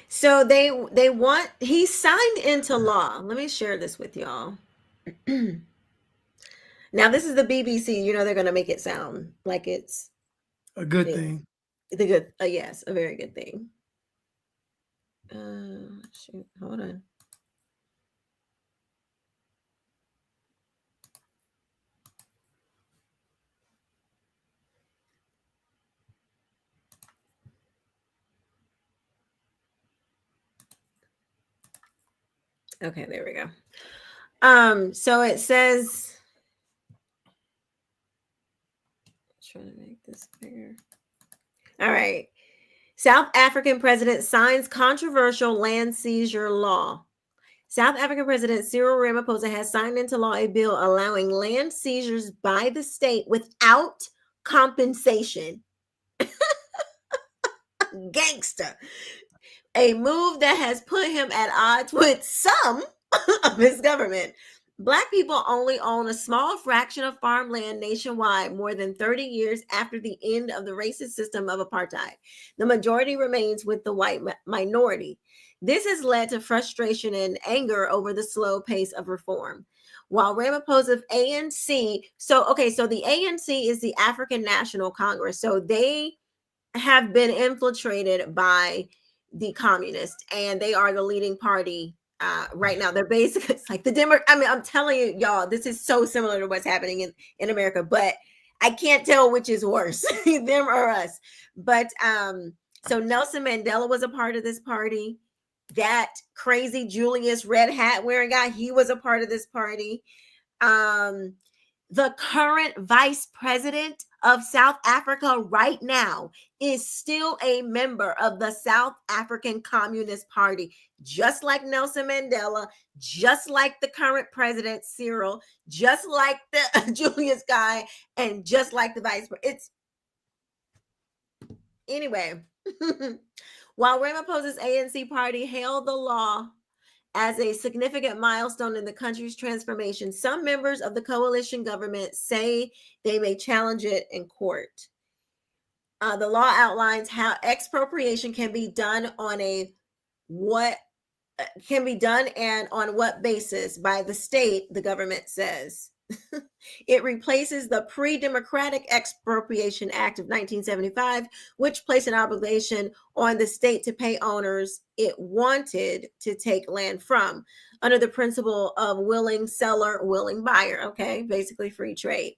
So they want, he signed into law. Let me share this with y'all. Now this is the BBC. They're going to make it sound like it's
a good thing.
Yes, a very good thing. Shoot, hold on. Okay, there we go. So it says, trying to make this bigger. All right. South African president signs controversial land seizure law. South African President Cyril Ramaphosa has signed into law a bill allowing land seizures by the state without compensation. Gangster. A move that has put him at odds with some of his government. Black people only own a small fraction of farmland nationwide more than 30 years after the end of the racist system of apartheid. The majority remains with the white minority. This has led to frustration and anger over the slow pace of reform. While Ramaphosa's ANC, so the ANC is the African National Congress. So they have been infiltrated by the communists, and they are the leading party right now. They're basically, it's like the Democrat. I mean, I'm telling you, y'all, this is so similar to what's happening in America, but I can't tell which is worse, them or us. But so Nelson Mandela was a part of this party. That crazy Julius red hat wearing guy, he was a part of this party. The current vice president of South Africa right now is still a member of the South African Communist Party, just like Nelson Mandela, just like the current president, Cyril, just like the Julius guy, and just like the vice president. Anyway, while Ramaphosa's ANC party hailed the law as a significant milestone in the country's transformation, some members of the coalition government say they may challenge it in court. The law outlines how expropriation can be done on a what can be done and on what basis by the state, the government says. It replaces the pre-democratic Expropriation Act of 1975, which placed an obligation on the state to pay owners it wanted to take land from, under the principle of willing seller, willing buyer. Okay, basically free trade.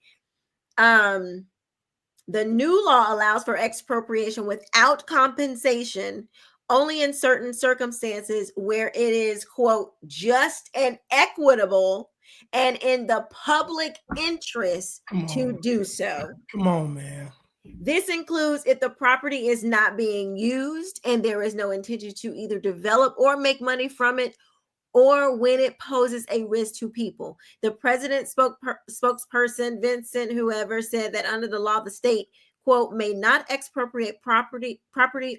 The new law allows for expropriation without compensation only in certain circumstances where it is, quote, just and equitable and in the public interest to do so.
Come on, man.
This includes if the property is not being used and there is no intention to either develop or make money from it, or when it poses a risk to people. The president's spokesperson, Vincent, whoever, said that under the law, the state, quote, may not expropriate property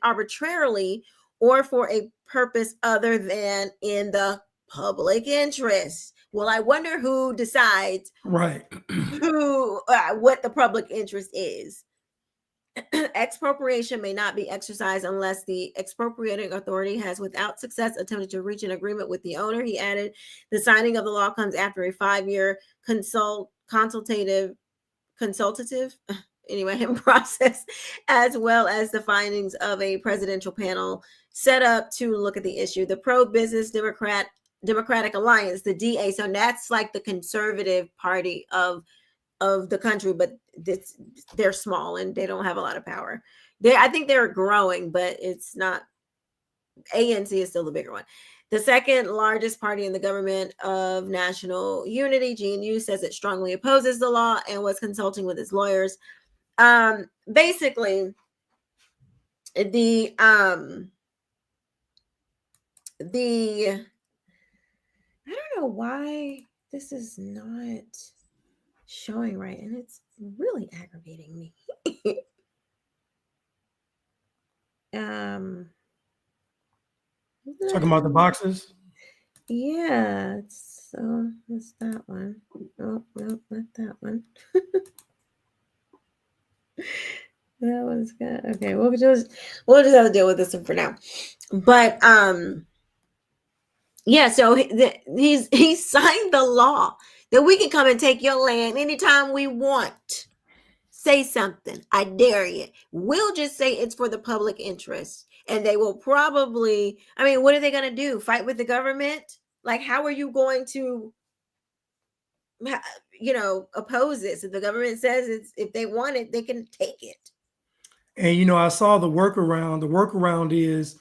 arbitrarily or for a purpose other than in the public interest. Well, I wonder who decides
right
what the public interest is. Expropriation may not be exercised unless the expropriating authority has without success attempted to reach an agreement with the owner. He added, the signing of the law comes after a 5-year consultative process, as well as the findings of a presidential panel set up to look at the issue. The pro-business Democratic Alliance, the DA, so that's like the conservative party of the country, but they're small and they don't have a lot of power. I think they're growing, but it's not. ANC is still the bigger one. The second largest party in the government of national unity, GNU, says it strongly opposes the law and was consulting with its lawyers. Basically, the I don't know why this is not showing right, and it's really aggravating me.
Talking about the boxes.
Yeah, so it's that one. Oh no, not that one. That one's good. Okay, we'll just have to deal with this one for now. But yeah, so he signed the law that we can come and take your land anytime we want. Say something. I dare you. We'll just say it's for the public interest. And they will probably, I mean, what are they going to do? Fight with the government? Like, how are you going to, oppose this? If the government says if they want it, they can take it.
And, I saw the workaround. The workaround is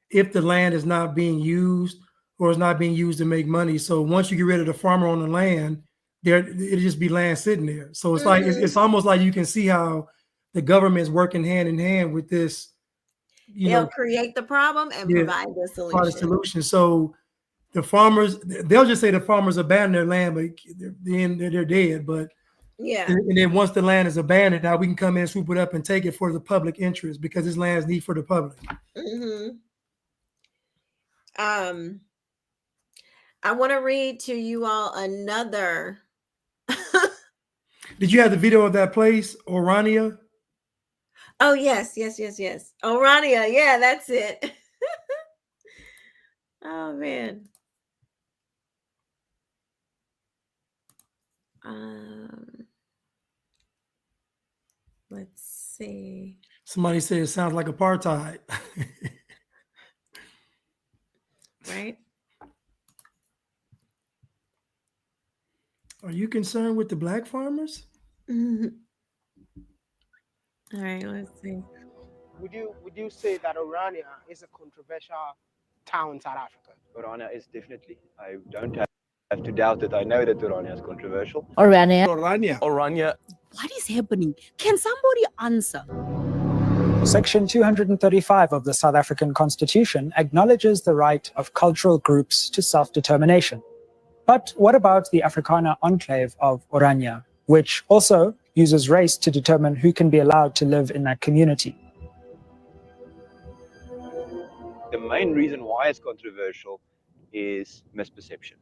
if the land is not being used or is not being used to make money. So once you get rid of the farmer on the land, it'll just be land sitting there. So it's like, it's almost like you can see how the government is working hand in hand with this.
They'll create the problem and provide the solution.
So the farmers, they'll just say the farmers abandon their land, but then they're dead. But
yeah.
And then once the land is abandoned, now we can come in, swoop it up and take it for the public interest because this land is needed for the public.
Mm-hmm. I want to read to you all another.
Did you have the video of that place, Orania?
Oh, yes. Orania. Yeah, that's it. Oh, man. Let's see.
Somebody said it sounds like apartheid.
Right?
Are you concerned with the black farmers?
Mm-hmm. All right, let's see.
Would you say that Orania is a controversial town in South Africa?
Orania is definitely. I don't have to doubt it. I know that Orania is controversial.
Orania. What is happening? Can somebody answer?
Section 235 of the South African Constitution acknowledges the right of cultural groups to self-determination. But what about the Afrikaner enclave of Orania, which also uses race to determine who can be allowed to live in that community?
The main reason why it's controversial is misperception.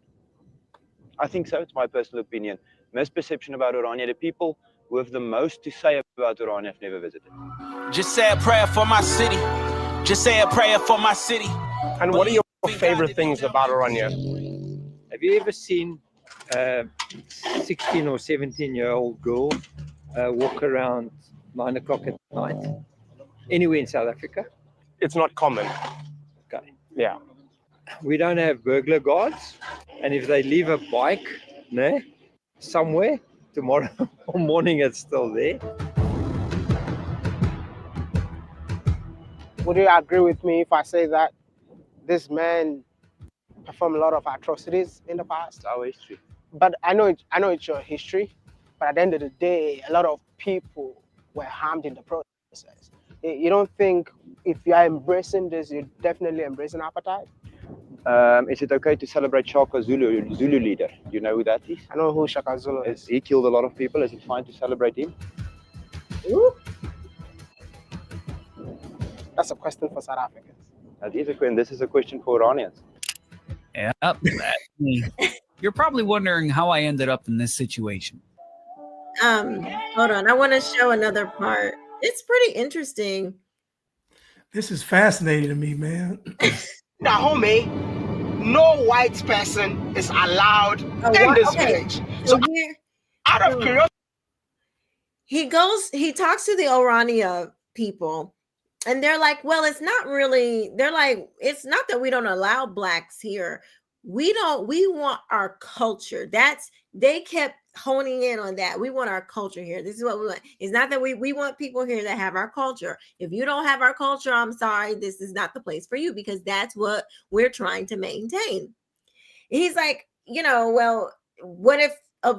I think so. It's my personal opinion. Misperception about Orania. The people who have the most to say about Orania have never visited.
Just say a prayer for my city. Just say a prayer for my city. And what are your favorite things about Orania?
Have you ever seen a 16 or 17-year-old girl walk around 9 o'clock at night anywhere in South Africa?
It's not common.
Okay.
Yeah.
We don't have burglar guards, and if they leave a bike somewhere, tomorrow morning it's still there.
Would you agree with me if I say that this man performed a lot of atrocities in the past?
It's our history.
But I know it's your history. But at the end of the day, a lot of people were harmed in the process. You don't think if you are embracing this, you're definitely embracing apartheid?
Is it okay to celebrate Shaka Zulu leader? Do you know who that is?
I know who Shaka Zulu is.
He killed a lot of people. Is it fine to celebrate him?
Ooh. That's a question for South Africans.
That is a question. This is a question for Oranians.
Yeah, that's me. You're probably wondering how I ended up in this situation.
Hold on. I want to show another part. It's pretty interesting.
This is fascinating to me, man.
Now, homie, no white person is allowed in this village. So
here,
out of curiosity,
he talks to the Orania people, and they're like, well, it's not that we don't allow blacks here. We want our culture. They kept honing in on that. We want our culture here. This is what we want. It's not that we want people here that have our culture. If you don't have our culture, I'm sorry, this is not the place for you, because that's what we're trying to maintain. He's like, well, what if a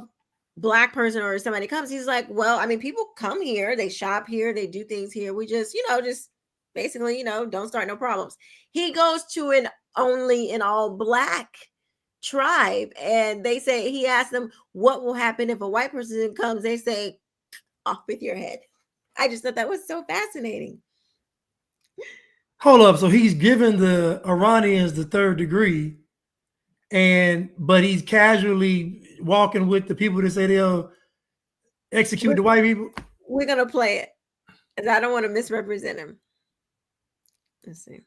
black person or somebody comes? He's like, well, I mean, people come here, they shop here, they do things here. We just, just basically, don't start no problems. He goes to an all black tribe, and he asked them, what will happen if a white person comes? They say, off with your head. I just thought that was so fascinating.
Hold up. So he's given the Iranians the 3rd degree, but he's casually walking with the people that say they'll execute the white people.
We're going to play it, because I don't want to misrepresent him. Let's see.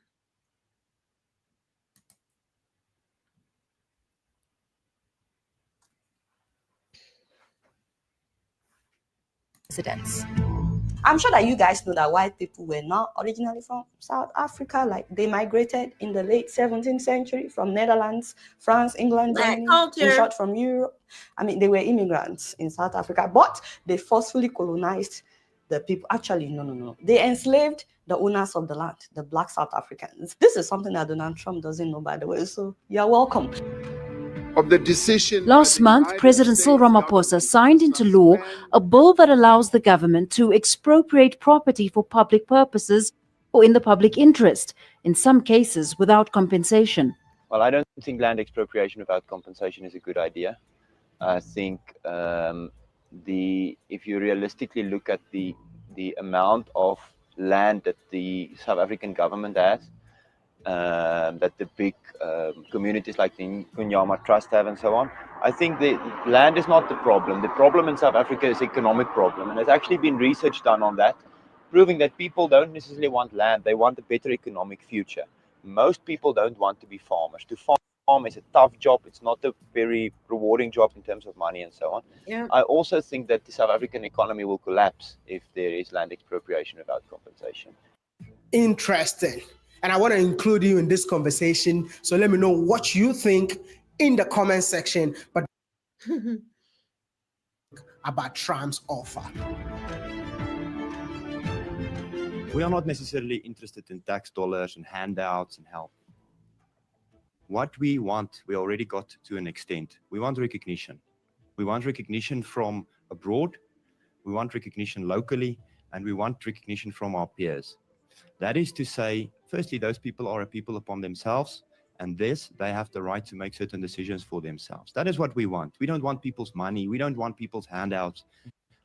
I'm sure that you guys know that white people were not originally from South Africa. Like, they migrated in the late 17th century from Netherlands, France, England, Germany, in short, from Europe. I mean, they were immigrants in South Africa, but they forcefully colonized the people. Actually, no. They enslaved the owners of the land, the black South Africans. This is something that Donald Trump doesn't know, by the way, so you're welcome.
Of the decision.
Last month, President Cyril Ramaphosa signed into law a bill that allows the government to expropriate property for public purposes or in the public interest, in some cases without compensation.
Well, I don't think land expropriation without compensation is a good idea. I think if you realistically look at the amount of land that the South African government has, that the big communities like the Kunyama Trust have and so on. I think the land is not the problem. The problem in South Africa is economic problem. And there's actually been research done on that, proving that people don't necessarily want land. They want a better economic future. Most people don't want to be farmers. To farm is a tough job. It's not a very rewarding job in terms of money and so on.
Yeah.
I also think that the South African economy will collapse if there is land expropriation without compensation.
Interesting. And I want to include you in this conversation. So let me know what you think in the comment section about Trump's offer.
We are not necessarily interested in tax dollars and handouts and help. What we want, we already got to an extent. We want recognition. We want recognition from abroad. We want recognition locally, and we want recognition from our peers. That is to say, firstly, those people are a people upon themselves, and this, they have the right to make certain decisions for themselves. That is what we want. We don't want people's money. We don't want people's handouts.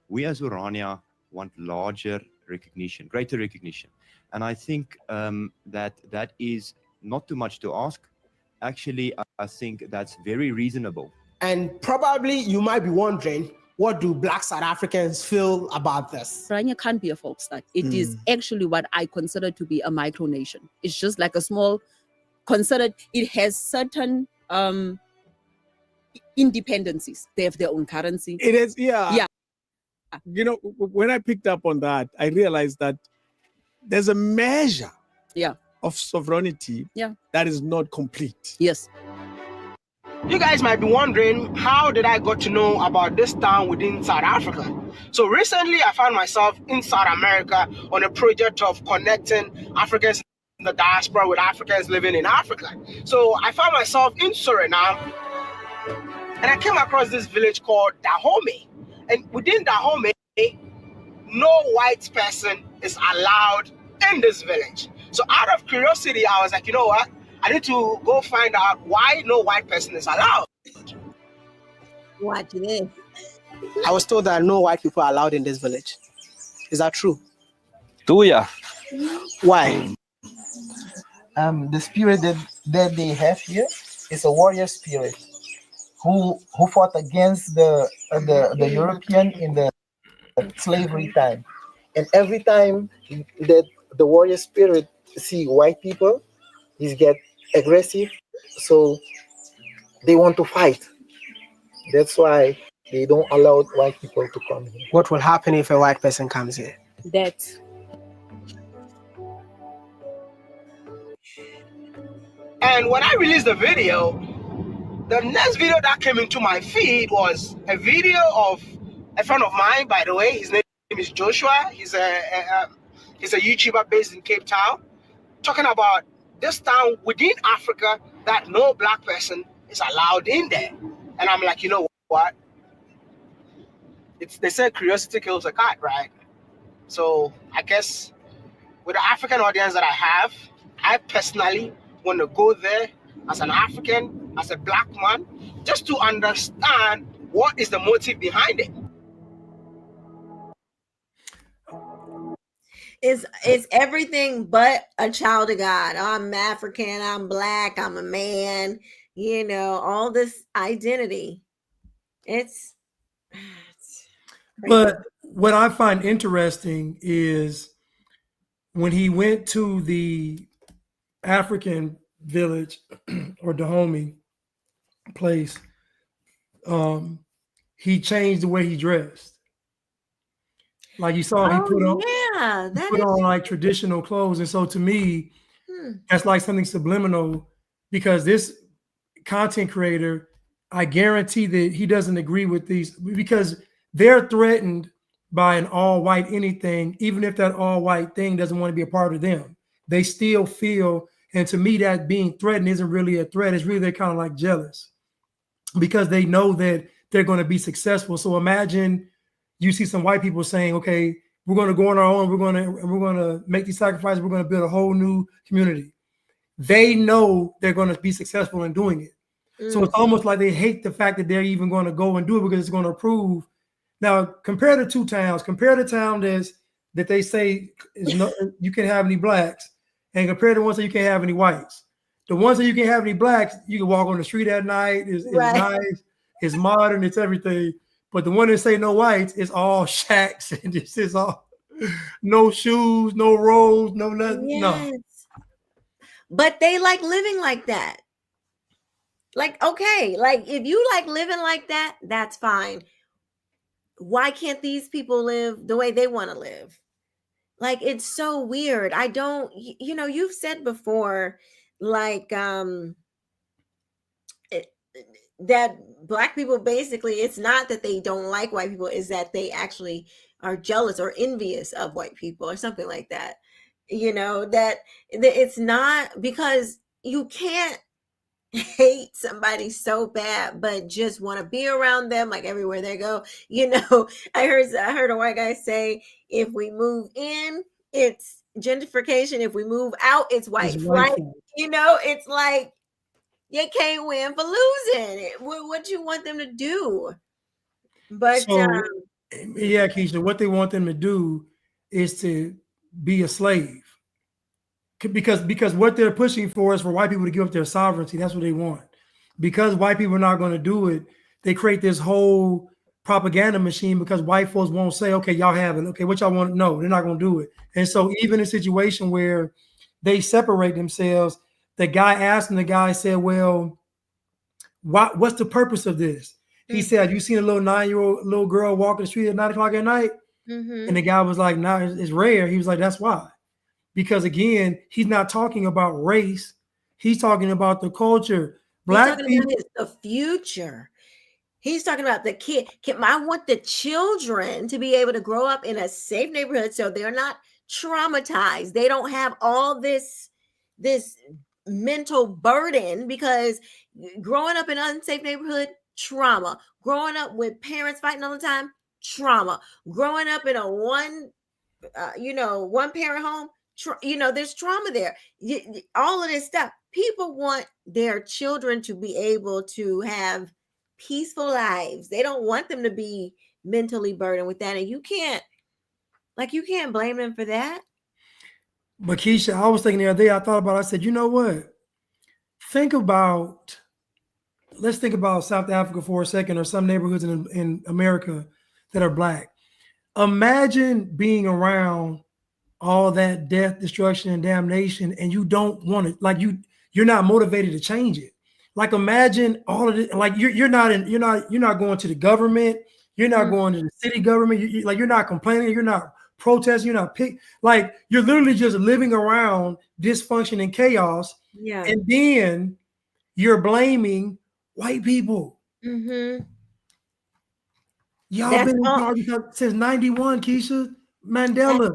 We as Orania want larger recognition, greater recognition. And I think that is not too much to ask. Actually, I think that's very reasonable.
And probably you might be wondering, what do Black South Africans feel about this?
Orania can't be a folk state. It is actually what I consider to be a micronation. It's just like a small
considered, it has certain independencies. They have their own currency.
It is, yeah.
Yeah.
You know, when I picked up on that, I realized that there's a measure of sovereignty that is not complete.
Yes.
You guys might be wondering, how did I got to know about this town within South Africa? So recently I found myself in South America on a project of connecting Africans in the diaspora with Africans living in Africa. So I found myself in Suriname and I came across this village called Dahomey. And within Dahomey, no white person is allowed in this village. So out of curiosity, I was like, you know what? I need to go find out why no white person is allowed.
Watch this.
I was told that no white people are allowed in this village. Is that true?
Do ya?
Why?
The spirit that they have here is a warrior spirit who fought against the European in the slavery time. And every time that the warrior spirit see white people, he get aggressive, so they want to fight. That's why they don't allow white people to come here.
What will happen if a white person comes here?
That.
And when I released the video, the next video that came into my feed was a video of a friend of mine, by the way. His name is Joshua. He's a YouTuber based in Cape Town, talking about this town within Africa that no black person is allowed in there. And I'm like, you know what? They say curiosity kills a cat, right? So I guess with the African audience that I have, I personally want to go there as an African, as a black man, just to understand what is the motive behind it.
It's everything but a child of God. I'm African, I'm black, I'm a man, you know, all this identity. It's
But what I find interesting is when he went to the African village or Dahomey place, he changed the way he dressed. Like you saw, he put on like traditional clothes. And so to me, that's like something subliminal, because this content creator, I guarantee that he doesn't agree with these, because they're threatened by an all-white anything, even if that all-white thing doesn't want to be a part of them. They still feel, and to me, that being threatened isn't really a threat. It's really they're kind of like jealous because they know that they're going to be successful. So imagine you see some white people saying, okay, we're going to go on our own. We're going to make these sacrifices. We're going to build a whole new community. They know they're going to be successful in doing it. So it's almost like they hate the fact that they're even going to go and do it, because it's going to prove. Now, compare the two towns. Compare the town that they say is no, you can't have any blacks, and compare the ones that you can't have any whites. The ones that you can't have any blacks, you can walk on the street at night. It's nice, it's modern, it's everything. But the one that say no whites is all shacks, and this is all no shoes, no rolls, no nothing.
Yes.
No.
But they like living like that. Like, okay, like if you like living like that, that's fine. Why can't these people live the way they want to live? Like, it's so weird. I don't, you know, you've said before, like, that black people, basically, it's not that they don't like white people, is that they actually are jealous or envious of white people or something like that. You know, that it's not, because you can't hate somebody so bad but just want to be around them, like everywhere they go. You know, I heard a white guy say, if we move in, it's gentrification. If we move out, it's white flight. You know, it's like you can't win for losing. What do you want them to do? But
so, yeah, Keisha, what they want them to do is to be a slave. Because what they're pushing for is for white people to give up their sovereignty. That's what they want. Because white people are not going to do it, they create this whole propaganda machine, because white folks won't say, okay, y'all have it. Okay, what y'all want? No, they're not going to do it. And so even in a situation where they separate themselves, the guy asked him, the guy said, well, what's the purpose of this? He said, have you seen a little 9-year-old little girl walking the street at 9 o'clock at night? And the guy was like, no, it's rare. He was like, that's why. Because again, he's not talking about race. He's talking about the culture. Black people,
the future. He's talking about the kid. I want the children to be able to grow up in a safe neighborhood so they're not traumatized. They don't have all this mental burden, because growing up in an unsafe neighborhood, trauma. Growing up with parents fighting all the time, trauma. Growing up in a one parent home, there's trauma there. All of this stuff. People want their children to be able to have peaceful lives. They don't want them to be mentally burdened with that. And you can't blame them for that.
But Keisha, I was thinking the other day, I thought about it, I said, you know what? Let's think about South Africa for a second, or some neighborhoods in America that are Black. Imagine being around all that death, destruction, and damnation, and you don't want it. Like you're not motivated to change it. Like imagine all of it. Like you're not going to the government. You're not going to the city government. You're not complaining. You're not protesting. You're not like you're literally just living around dysfunction and chaos.
Yeah.
And then you're blaming white people.
Mm-hmm.
Y'all been in power since 91, Keisha. Mandela.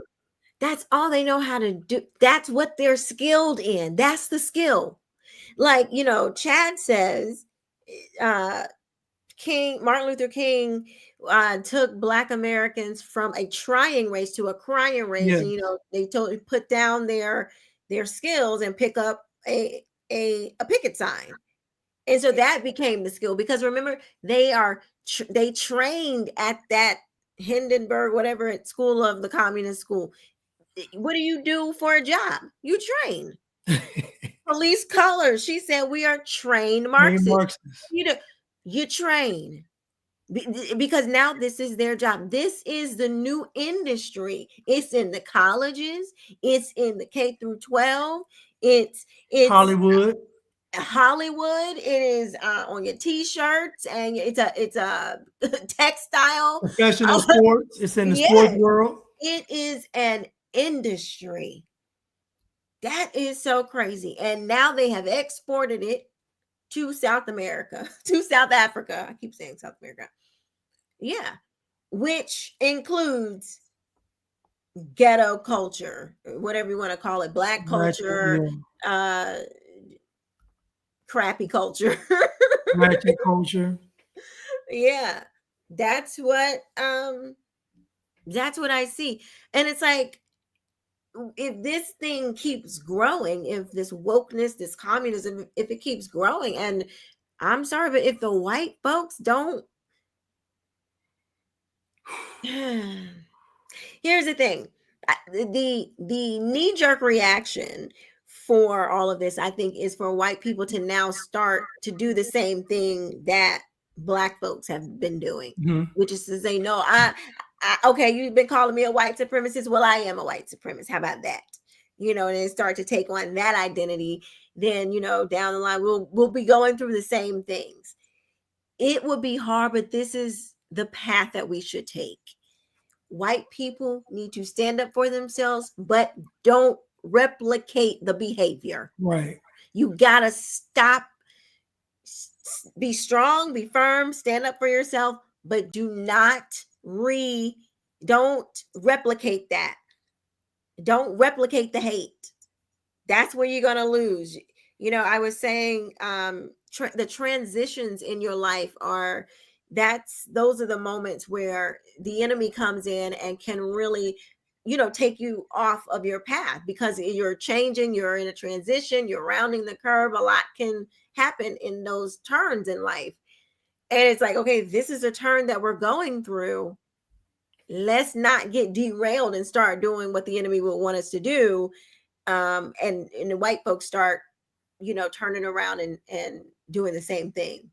That's all they know how to do. That's what they're skilled in. That's the skill. Like, Chad says, Martin Luther King took Black Americans from a trying race to a crying race.
Yeah.
And, they totally put down their skills and pick up a picket sign. And so that became the skill, because remember, they trained at that Hindenburg, whatever, at school of the communist school. What do you do for a job? You train. Police colors. She said, we are trained Marxists. You train, because now this is their job. This is the new industry. It's in the colleges. It's in the K through 12. It's
Hollywood.
It is on your t-shirts, and it's a textile.
Professional sports. It's in the sports world.
It is an industry. That is so crazy. And now they have exported it to South America, to South Africa. I keep saying South America. Yeah. Which includes ghetto culture, whatever you want to call it, Black culture, crappy culture.
Ratchet culture.
Yeah. That's what I see. And it's like, if this thing keeps growing, if this wokeness, this communism, if it keeps growing, and I'm sorry, but if the white folks don't, here's the thing, the knee-jerk reaction for all of this, I think, is for white people to now start to do the same thing that Black folks have been doing, which is to say, no, okay, you've been calling me a white supremacist. Well, I am a white supremacist. How about that? And then start to take on that identity. Then, down the line, we'll be going through the same things. It would be hard, but this is the path that we should take. White people need to stand up for themselves, but don't replicate the behavior.
Right.
You gotta stop. Be strong, be firm, stand up for yourself, but don't replicate that. Don't replicate the hate. That's where you're going to lose. I was saying the transitions in your life those are the moments where the enemy comes in and can really, take you off of your path, because you're changing, you're in a transition, you're rounding the curve. A lot can happen in those turns in life. And it's like, okay, this is a turn that we're going through. Let's not get derailed and start doing what the enemy will want us to do. And the white folks start, turning around and doing the same thing.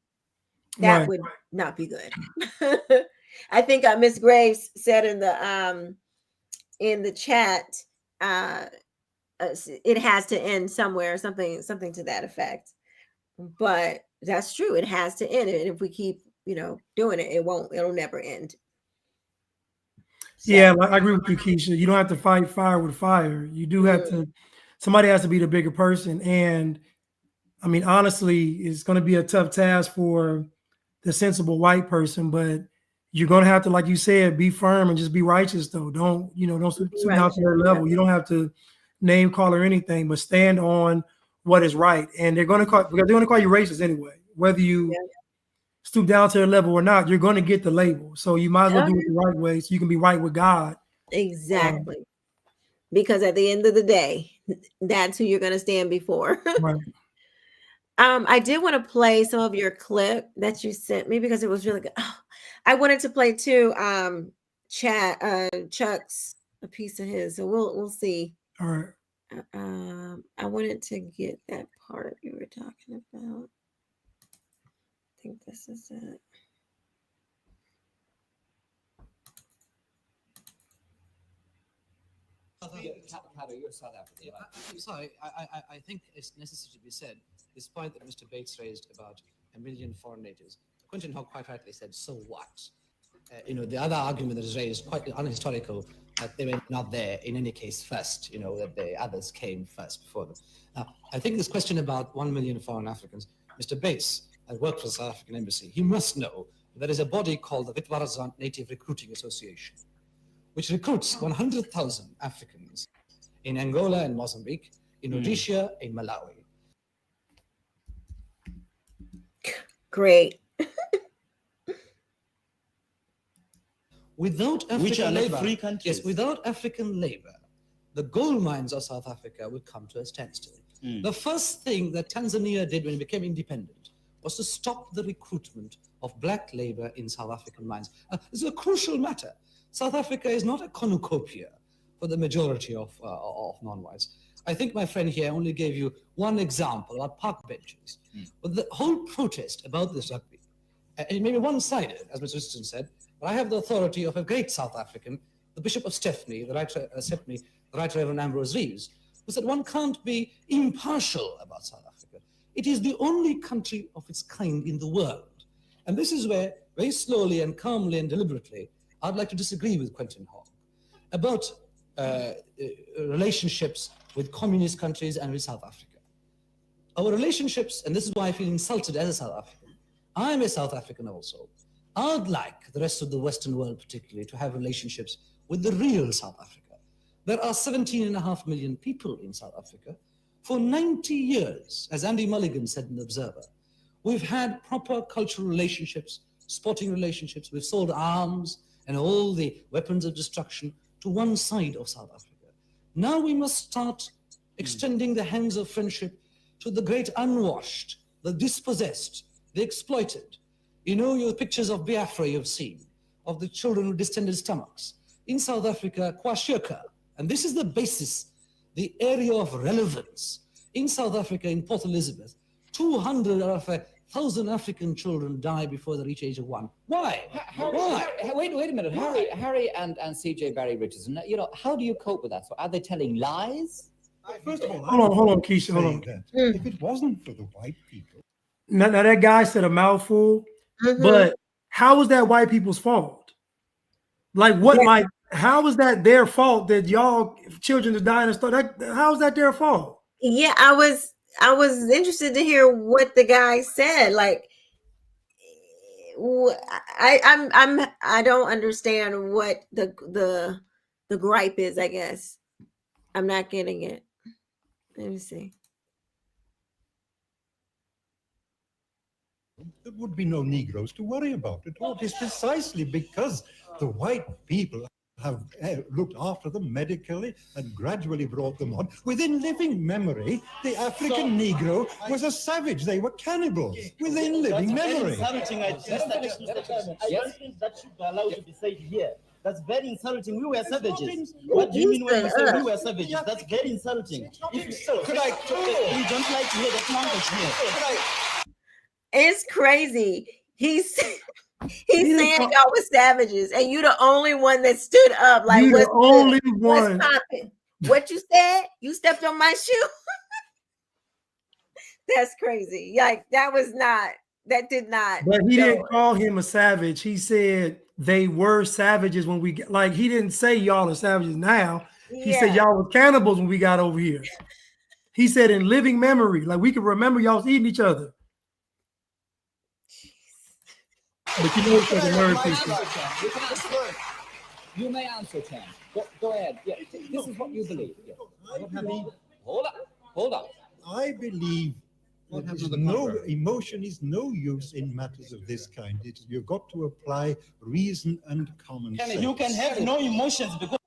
That would not be good. I think Miss Graves said in the chat, it has to end somewhere, something to that effect. But that's true. It has to end. And if we keep, doing it, it'll never end.
So. Yeah, I agree with you, Keisha. You don't have to fight fire with fire. You do have to, somebody has to be the bigger person. And I mean, honestly, it's going to be a tough task for the sensible white person, but you're going to have to, like you said, be firm and just be righteous though. Don't stoop down to their level. You don't have to name call or anything, but stand on what is right. And they're going to call you racist anyway, whether you stoop down to their level or not. You're going to get the label, so you might as well do it the right way, so you can be right with God.
Exactly, because at the end of the day, that's who you're going to stand before.
Right.
I did want to play some of your clip that you sent me because it was really good. Oh, I wanted to play too. Chuck's a piece of his, so we'll see.
All right.
I wanted to get that part you were talking about. I think this is it.
You're South African. Sorry, I think it's necessary to be said, despite that Mr. Bates raised about 1 million foreign natives, Quentin Hogg quite rightly said, so what? The other argument that is raised, quite unhistorical, that they were not there in any case first, that the others came first before them. Now, I think this question about 1 million foreign Africans, Mr. Bates, I worked for the South African Embassy, he must know there is a body called the Witwatersrand Native Recruiting Association, which recruits 100,000 Africans in Angola and Mozambique, in Rhodesia, in Malawi.
Great.
Without African labor,
free countries.
yes, without African labor, the gold mines of South Africa would come to a standstill. The first thing that Tanzania did when it became independent was to stop the recruitment of black labor in South African mines. This is a crucial matter. South Africa is not a cornucopia for the majority of non-whites. I think my friend here only gave you one example about park benches. But the whole protest about this rugby, it may be one-sided, as Mr. Richardson said, but I have the authority of a great South African, the Bishop of Stepney, the Right Reverend Ambrose Reeves, who said one can't be impartial about South Africa. It is the only country of its kind in the world. And this is where, very slowly and calmly and deliberately, I'd like to disagree with Quentin Hogg about relationships with communist countries and with South Africa. Our relationships, and this is why I feel insulted as a South African, I'm a South African also. I'd like the rest of the Western world particularly to have relationships with the real South Africa. There are 17.5 million people in South Africa. For 90 years, as Andy Mulligan said in The Observer, we've had proper cultural relationships, sporting relationships, we've sold arms and all the weapons of destruction to one side of South Africa. Now we must start extending the hands of friendship to the great unwashed, the dispossessed, the exploited. Your pictures of Biafra you've seen, of the children with distended stomachs. In South Africa, Kwashirka, and this is the basis, the area of relevance. In South Africa, in Port Elizabeth, 200 out of 1,000 African children die before they reach age of 1. Why? Why?
Wait a minute. Harry and C.J. Barry Richardson, how do you cope with that? So are they telling lies?
First of all,
hold on, Keisha, hold on.
If it wasn't for the white people.
Now that guy said a mouthful, but how is that white people's fault? Like what, how is that their fault that y'all children are dying and stuff? How is that their fault?
Yeah, I was interested to hear what the guy said. Like, I don't understand what the gripe is. I guess I'm not getting it. Let me see.
There would be no Negroes to worry about at all. It's precisely because the white people have looked after them medically and gradually brought them on. Within living memory, the African Negro was a savage. They were cannibals. Within living memory.
That should be allowed to be said here. That's very insulting. We were savages. What do you mean when you say we were savages? That's very insulting. You don't like to hear that language here.
It's crazy. He's saying y'all were savages, and you the only one that stood up. Like,
what's popping?
What you said? You stepped on my shoe? That's crazy. Like, that did not.
But he didn't call him a savage. He said they were savages when we get, like, he didn't say y'all are savages now. He said y'all were cannibals when we got over here. He said in living memory, like we can remember y'all was eating each other. But you know it's the word people.
You may answer, Tim. Go ahead. Yeah, this is what you believe. Yeah. Hold up.
I believe emotion is no use in matters of this kind. You've got to apply reason and common sense.
You can have no emotions because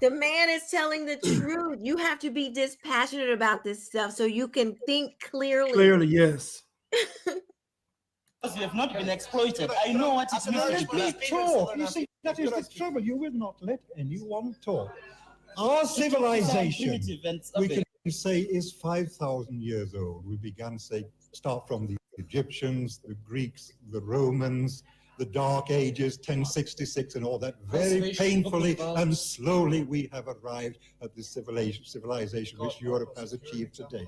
the man is telling the truth. You have to be dispassionate about this stuff so you can think clearly.
Clearly, yes.
you have not been exploited. I know what it means to be
talk. You see, that is the trouble. You will not let anyone talk. Our civilization, we can say, is 5,000 years old. We began, start from the Egyptians, the Greeks, the Romans, the Dark Ages, 1066 and all that. Very painfully and slowly we have arrived at the civilization which Europe has achieved today.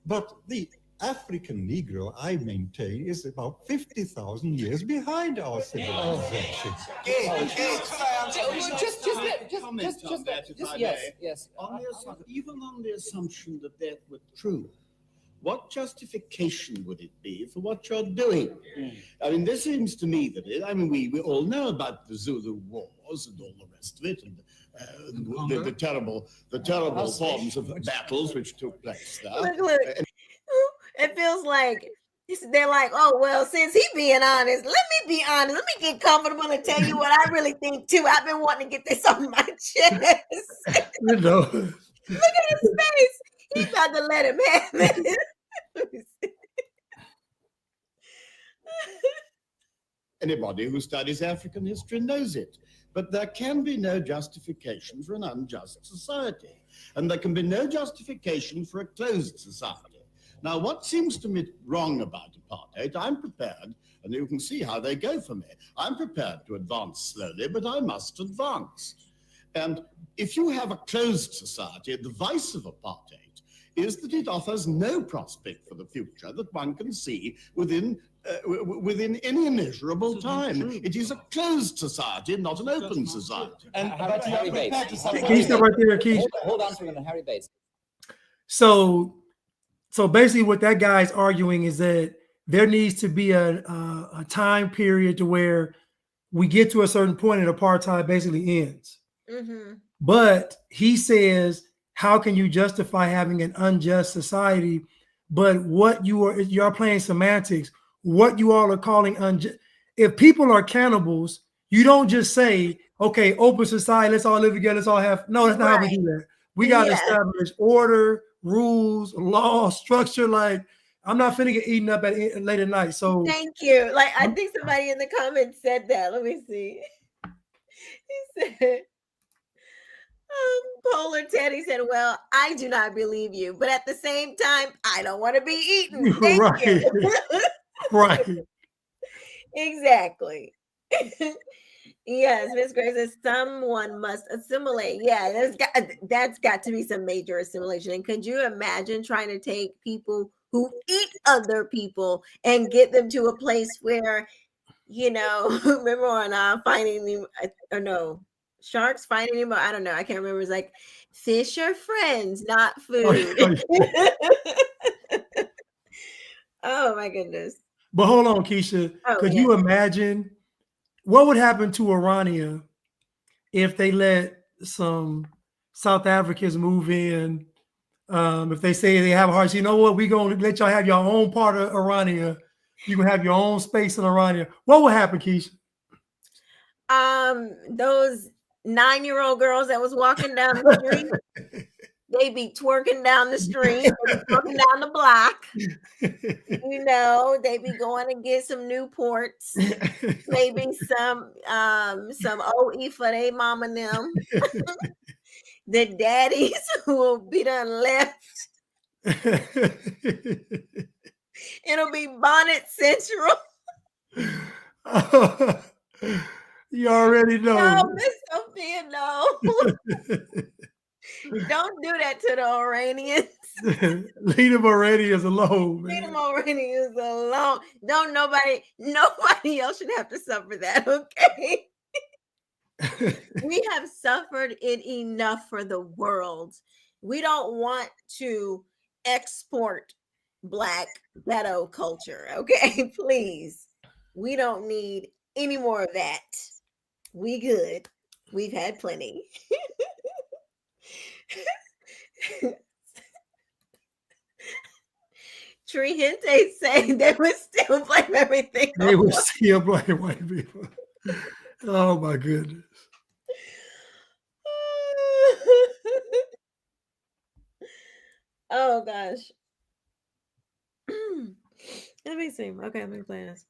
But the African Negro, I maintain, is about 50,000 years behind our civilization.
Yes.
Even on the assumption that that were true, what justification would it be for what you're doing? I mean, this seems to me that we all know about the Zulu Wars and all the rest of it, and the terrible forms of battles which took place there.
Look. It feels like they're like, oh, well, since he's being honest, let me be honest. Let me get comfortable and tell you what I really think, too. I've been wanting to get this on my chest. Look at his face. He's about to let him have it.
Anybody who studies African history knows it. But there can be no justification for an unjust society. And there can be no justification for a closed society. Now, what seems to me wrong about apartheid, I'm prepared, and you can see how they go for me. I'm prepared to advance slowly, but I must advance. And if you have a closed society, the vice of apartheid is that it offers no prospect for the future that one can see within any measurable time. It is a closed society, not an open society.
But you are prepared to
Can you stop right there, Keith?
Hold on for a minute, Harry Bates.
So basically what that guy's arguing is that there needs to be a time period to where we get to a certain point and apartheid basically ends.
Mm-hmm.
But he says, how can you justify having an unjust society? But what you're playing semantics, what you all are calling unjust. If people are cannibals, you don't just say, okay, open society, let's all live together, let's all have, no, that's not how we do that. We got to establish order, rules, law, structure. Like, I'm not finna get eaten up late at night. So
thank you. Like, I think somebody in the comments said that. Let me see. He said, Polar Teddy said, well, I do not believe you, but at the same time, I don't want to be eaten. Thank you.
Right.
Exactly. Yes, Miss Grace says someone must assimilate. Yeah, that's got to be some major assimilation. And could you imagine trying to take people who eat other people and get them to a place where, remember on Finding Nemo, or no, Sharks Finding Nemo? I don't know. I can't remember. It's like fish are friends, not food. Oh my goodness.
But hold on, Keisha. Could you imagine what would happen to Orania if they let some South Africans move in? If they say they have a heart, you know what? We're going to let y'all have your own part of Orania. You can have your own space in Orania. What would happen, Keisha?
Those 9-year-old girls that was walking down the street, they be twerking down the street, they be twerking down the block. They be going to get some Newports, maybe some OE for their mom and them. The daddies who will be done left. It'll be Bonnet Central.
You already know.
No, Miss Sophia, no. Don't do that to the Oranians.
Leave them Oranians alone,
Leave
man.
them Oranians alone. Don't nobody else should have to suffer that, okay? We have suffered it enough for the world. We don't want to export Black ghetto culture, okay? Please. We don't need any more of that. We good. We've had plenty. Tree Hente saying they would still blame everything.
They would still blame white people. Oh my goodness.
Oh gosh. Let me see. Okay, let me play this.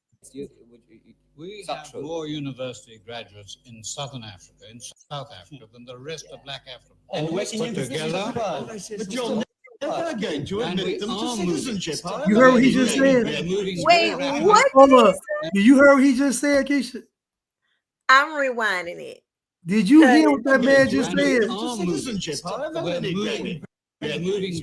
We have more university graduates in Southern Africa, in South Africa, than the rest of Black Africa.
And
All put together.
But you're never going to admit them to citizenship.
You heard what he just said?
Wait, what?
Hold up. Did you hear what he just said, Keisha?
I'm rewinding it.
Did you hear what that man just said?
Citizenship.
We're moving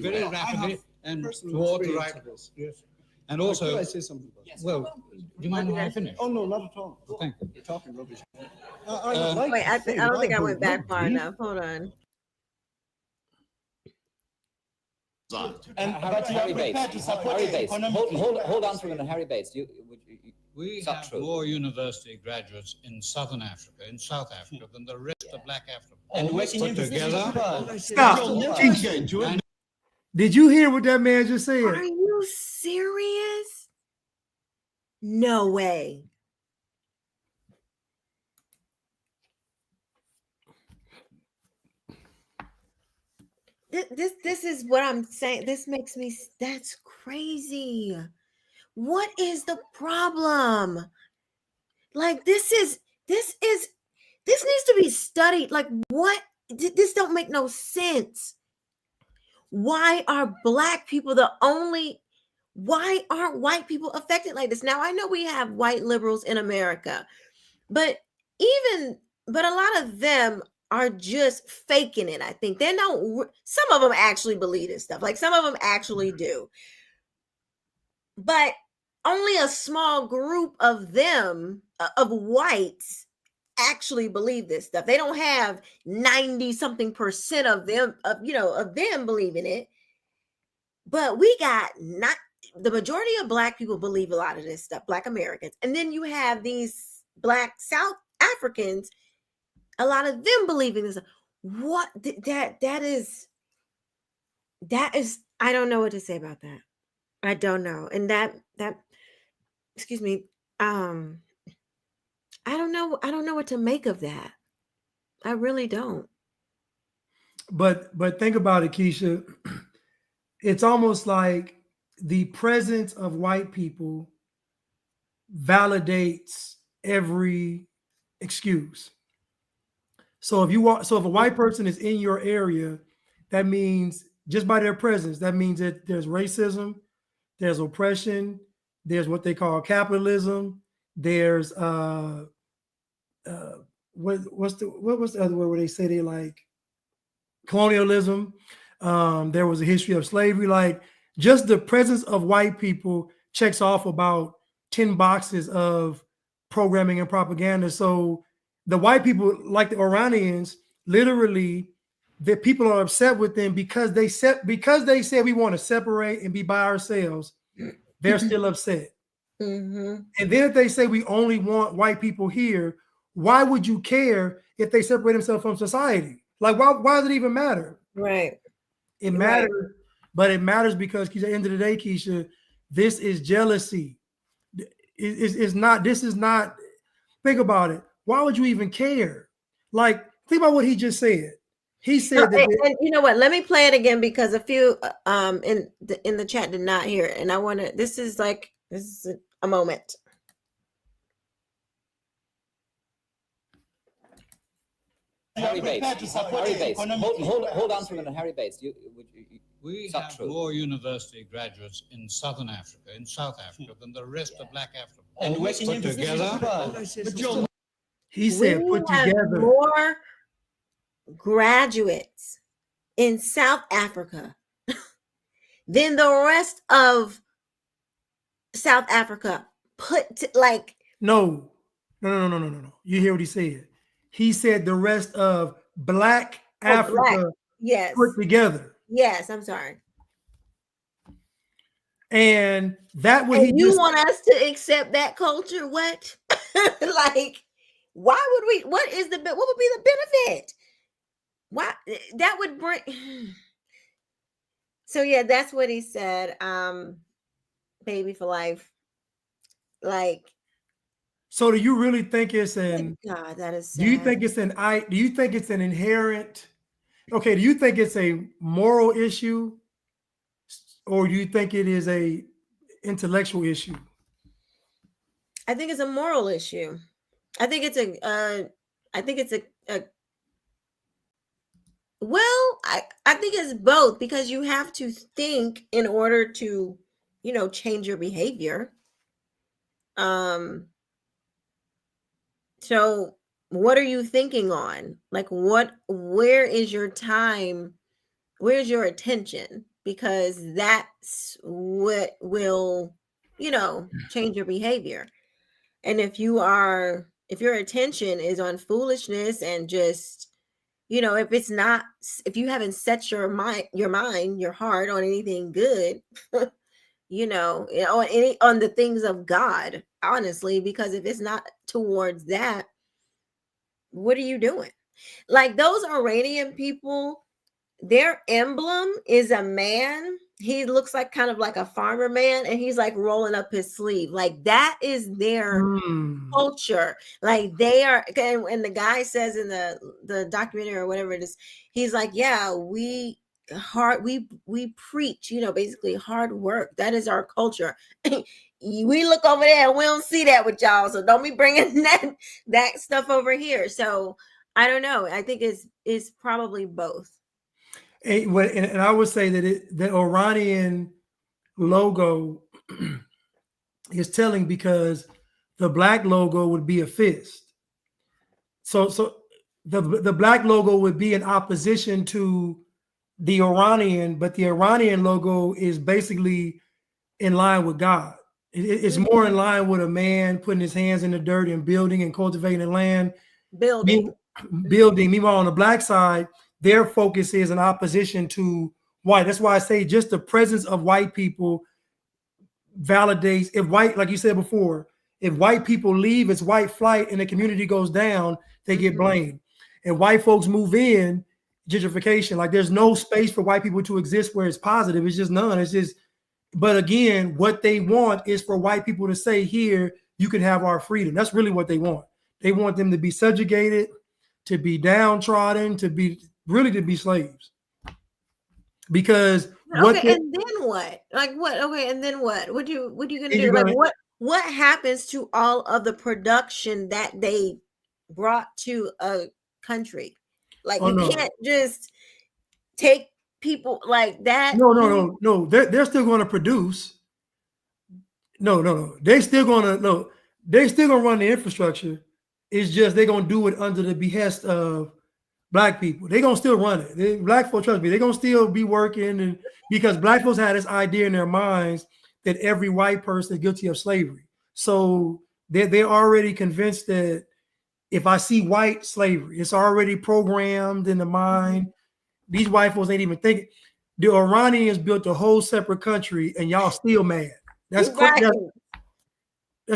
very rapidly and toward the right. Yes. And also,
Could I say something about this?
well, do you mind if I finish?
Oh no, not at all.
Thank you.
You're talking rubbish.
Wait, I don't think I went back far enough. Hold on.
And Harry Bates. Hold on for a minute, Harry Bates.
We have more university graduates in Southern Africa, in South Africa, than the rest of Black Africa.
And
All put together.
Stop. Did you hear what that man just said?
Are you serious? No way. This is what I'm saying. This makes me, that's crazy. What is the problem? Like this needs to be studied. Like what? This don't make no sense. Why are Black people why aren't white people affected like this? Now I know we have white liberals in America, but a lot of them are just faking it. I think some of them actually believe this stuff. Like some of them actually do. But only a small group of them, of whites, actually believe this stuff. They don't have 90-something% of them, of them believing it. But we got not the majority of Black people believe a lot of this stuff, Black Americans. And then you have these Black South Africans, a lot of them believing this. What that is, I don't know what to say about that. I don't know. And that excuse me, I don't know what to make of that. I really don't.
But think about it, Keisha. It's almost like the presence of white people validates every excuse. So if a white person is in your area, that means just by their presence, that means that there's racism, there's oppression, there's what they call capitalism, there's what's the other word where they say they like colonialism. There was a history of slavery. Like just the presence of white people checks off about 10 boxes of programming and propaganda. So the white people, like the Oranians, literally, the people are upset with them because they said we want to separate and be by ourselves. They're still upset.
Mm-hmm.
And then if they say we only want white people here, why would you care if they separate themselves from society? Like, why does it even matter?
Right.
It matters, but it matters because at the end of the day, Keisha, this is jealousy. It's not. This is not. Think about it. Why would you even care? Like, think about what he just said. He said that.
And you know what? Let me play it again because a few in the chat did not hear it, and I want to. This is a moment.
Harry Bates. Hold on for a minute, Harry Bates.
We have more university graduates in Southern Africa, in South Africa, than the rest of Black Africa.
And
All put together.
He said, "Put together."
More graduates in South Africa, then the rest of South Africa like
no. You hear what he said? He said the rest of Black Africa
yes
put together.
Yes, I'm sorry.
And that what
and you want us to accept that culture? What? Like, why would we? What would be the benefit? Why that would bring? So yeah, that's what he said. Baby for life. Like,
so do you really think it's an?
God, that is sad.
Do you think it's an? Do you think it's an inherent? Okay, do you think it's a moral issue, or do you think it is a intellectual issue?
I think it's a moral issue. I think it's a. Well, I think it's both, because you have to think in order to, change your behavior. So what are you thinking on? Like, where is your time? Where's your attention? Because that's what will, change your behavior. And if your attention is on foolishness and just, if you haven't set your heart on anything good, on the things of God, honestly, because if it's not towards that, what are you doing? Like those Iranian people, their emblem is a man. He looks like kind of like a farmer man, and he's like rolling up his sleeve. Like that is their culture. Like they are, and the guy says in the documentary or whatever it is, he's like, yeah, we preach, basically hard work. That is our culture. We look over there and we don't see that with y'all, so don't be bringing that stuff over here. So I don't know. I think it's probably both.
And I would say that the Oranian logo is telling, because the black logo would be a fist. So the black logo would be in opposition to the Oranian, but the Oranian logo is basically in line with God. It's more in line with a man putting his hands in the dirt and building and cultivating the land. Building. Meanwhile, on the black side, their focus is in opposition to white. That's why I say just the presence of white people validates, if white, like you said before, if white people leave, it's white flight and the community goes down, they get blamed. And white folks move in, gentrification. Like there's no space for white people to exist where it's positive. It's just none. It's just, but again, what they want is for white people to say, here, you can have our freedom. That's really what they want. They want them to be subjugated, to be downtrodden, to be slaves. Because
and then what? Like what? Okay, and then what? What are you gonna do? Like what happens to all of the production that they brought to a country? Like you can't just take people like that.
No. They're still going to produce. No. They're still going to run the infrastructure. It's just they're going to do it under the behest of black people. They're going to still run it. Black folks, trust me, they're going to still be working, and because black folks had this idea in their minds that every white person is guilty of slavery. So they're already convinced that if I see white, slavery, it's already programmed in the mind. These white folks ain't even thinking. The Iranians built a whole separate country, and y'all still mad. That's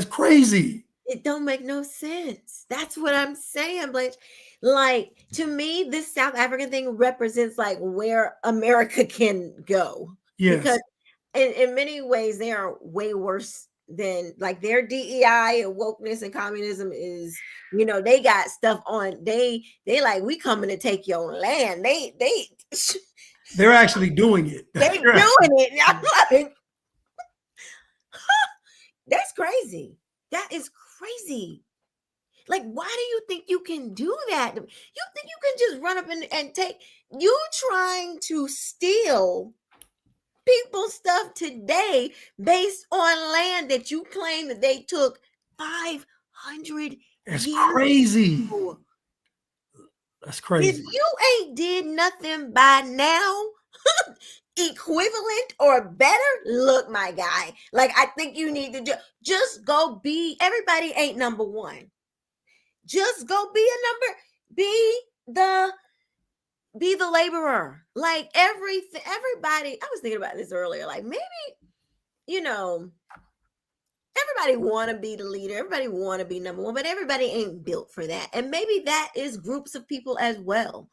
crazy.
It don't make no sense. That's what I'm saying, Blanche. Like, to me, this South African thing represents like where America can go.
Yes.
Because in many ways they are way worse than like their DEI and wokeness and communism is, they got stuff on. They like, we coming to take your land.
They're actually doing it.
They're doing it. I'm like, that's crazy. That is crazy. Like, why do you think you can do that? You think you can just run up and take, you trying to steal people's stuff today based on land that you claim that they took 500
That's
years
crazy.
ago.
That's crazy.
If you ain't did nothing by now, equivalent or better, look, my guy, like I think you need to just go be. Everybody ain't number one. Just go be a number. Be the laborer. Like everybody. I was thinking about this earlier. Like maybe, everybody want to be the leader. Everybody want to be number one, but everybody ain't built for that. And maybe that is groups of people as well.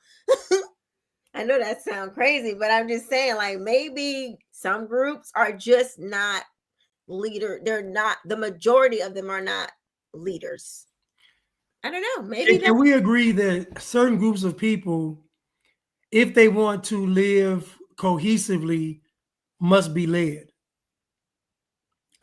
I know that sounds crazy, but I'm just saying, like, maybe some groups are just not leader. They're not, the majority of them are not leaders. I don't know. Maybe
Can we agree that certain groups of people, if they want to live cohesively, must be led?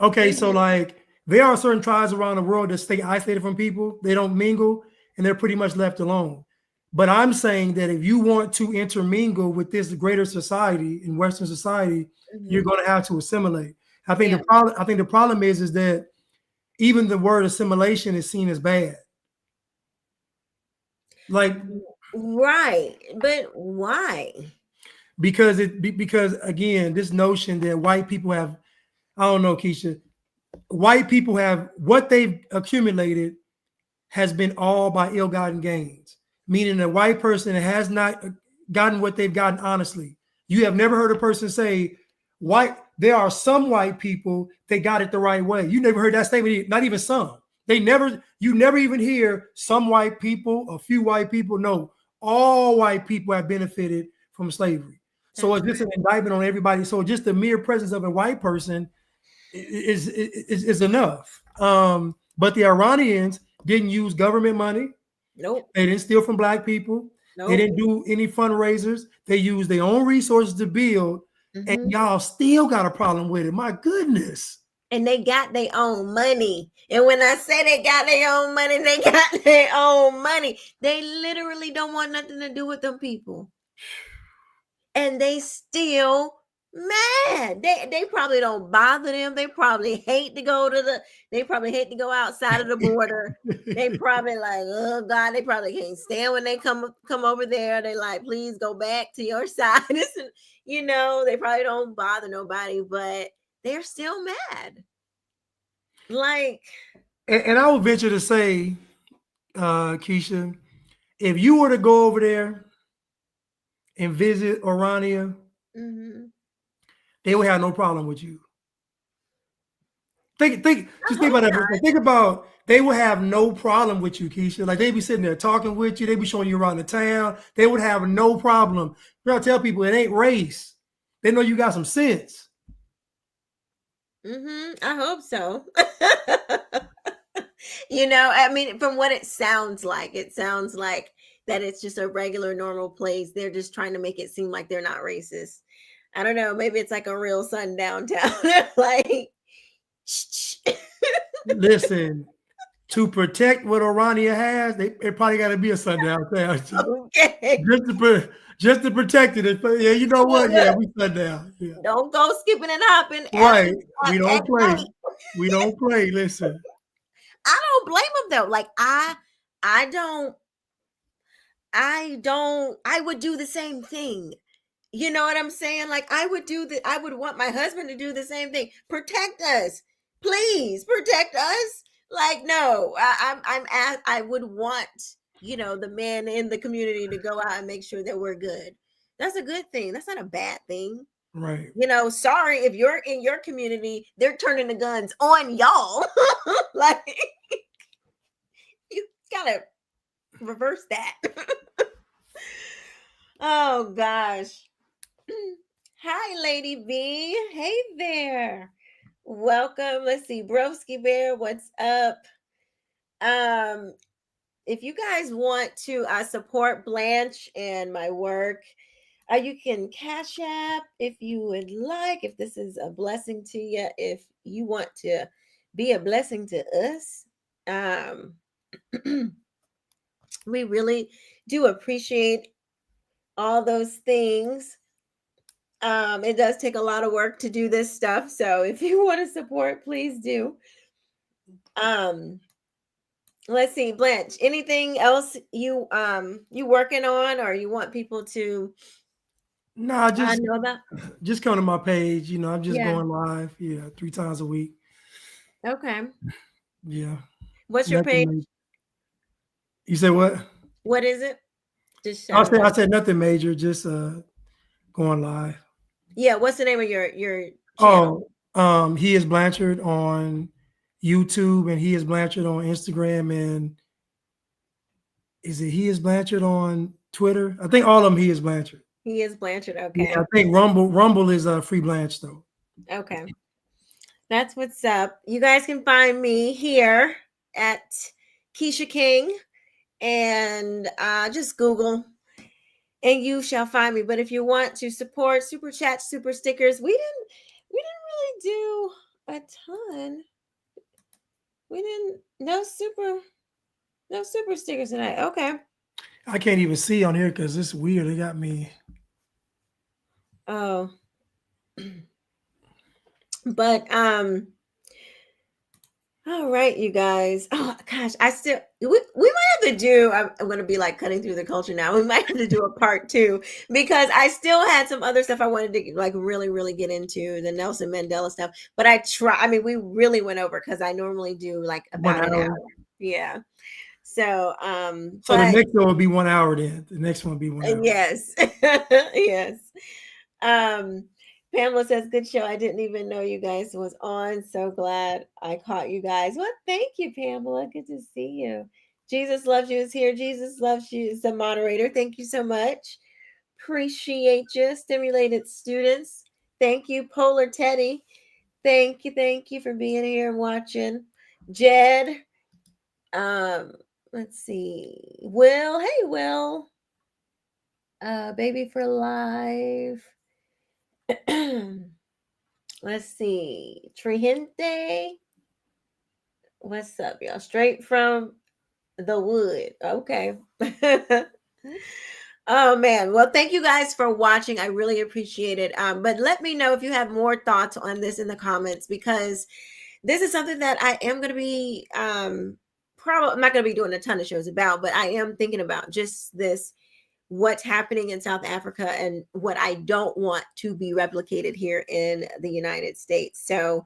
Okay, so like there are certain tribes around the world that stay isolated from people. They don't mingle and they're pretty much left alone. But I'm saying that if you want to intermingle with this greater society in Western society, you're going to have to assimilate. I think the problem is that even the word assimilation is seen as bad. Like,
right, but why?
Because again, this notion that white people have, I don't know, Keisha, white people have what they've accumulated has been all by ill-gotten gains, meaning a white person has not gotten what they've gotten honestly. You have never heard a person say, there are some white people that got it the right way. You never heard that statement, not even some. You never even hear some white people, a few white people. No, all white people have benefited from slavery. So it's just an indictment on everybody. So just the mere presence of a white person is enough. But the Iranians didn't use government money.
Nope.
They didn't steal from black people. Nope. They didn't do any fundraisers. They used their own resources to build. And y'all still got a problem with it. My goodness.
And they got their own money. And when I say they got their own money, they got their own money. They literally don't want nothing to do with them people. And they still mad. They probably don't bother them. They probably hate to go outside of the border. They probably like, oh God, they probably can't stand when they come over there. They like, please go back to your side. They probably don't bother nobody, but they're still mad. Like,
and I would venture to say, Keisha, if you were to go over there and visit Orania, they would have no problem with you. Think about that. Think about, they would have no problem with you, Keisha. Like, they'd be sitting there talking with you. They'd be showing you around the town. They would have no problem. You gotta tell people it ain't race. They know you got some sense.
I hope so. I mean, from what it sounds like that it's just a regular, normal place. They're just trying to make it seem like they're not racist. I don't know. Maybe it's like a real sundown town. Like,
listen, to protect what Orania has, it probably got to be a sundown town.
Okay.
Just to protect it. Yeah, you know what? Yeah, we sundown. Yeah.
Don't go skipping and hopping.
Right. We don't play. We don't play. Listen.
I don't blame them though. Like I would do the same thing. You know what I'm saying? Like I would want my husband to do the same thing. Protect us. Please protect us. Like, no, I would want, the men in the community to go out and make sure that we're good. That's a good thing. That's not a bad thing.
Right.
Sorry if you're in your community, they're turning the guns on y'all. Like, you gotta reverse that. Oh gosh. Hi, Lady B. Hey there. Welcome. Let's see, Broski Bear, what's up? If you guys want to support Blanche and my work, you can Cash App if you would like, if this is a blessing to you, if you want to be a blessing to us. We really do appreciate all those things. It does take a lot of work to do this stuff. So if you want to support, please do. Let's see, Blanche. Anything else you working on, or you want people to
No,
know about?
just come to my page. You know, I'm just
Yeah.
going live. Yeah, 3 times a week.
Okay.
Yeah.
What's your
Nothing
page?
major. You said what?
What is it? Just
I said nothing major. Just going live.
Yeah. What's the name of your channel?
Oh, he is Blanchard on YouTube, and he is Blanchard on Instagram, and is it he is Blanchard on Twitter? I think all of them he is Blanchard.
He is Blanchard. Okay.
Yeah, I think Rumble is Free Blanche though.
Okay. That's what's up. You guys can find me here at Keisha King, and just Google and you shall find me. But if you want to support, super chat, super stickers, we didn't really do a ton. We didn't no super stickers tonight. Okay.
I can't even see on here because it's weird. They got me.
Oh. But all right, you guys. Oh gosh, we might have to do. I'm going to be like cutting through the culture now. We might have to do a part 2 because I still had some other stuff I wanted to like really get into, the Nelson Mandela stuff. But we really went over because I normally do like about an hour. Yeah. So
the next one will be 1 hour then. The next one will be 1 hour.
Yes. Yes. Pamela says, good show. I didn't even know you guys was on. So glad I caught you guys. Well, thank you, Pamela. Good to see you. Jesus Loves You is here. Jesus Loves You is the moderator. Thank you so much. Appreciate you. Stimulated students. Thank you, Polar Teddy. Thank you for being here and watching. Jed. Let's see. Will. Hey, Will. Baby for Life. Let's see. Trihente. What's up, y'all? Straight from the wood. Okay. Oh man. Well, thank you guys for watching. I really appreciate it. But let me know if you have more thoughts on this in the comments, because this is something that I am going to be probably I'm not going to be doing a ton of shows about, but I am thinking about just this, what's happening in South Africa and what I don't want to be replicated here in the United States. So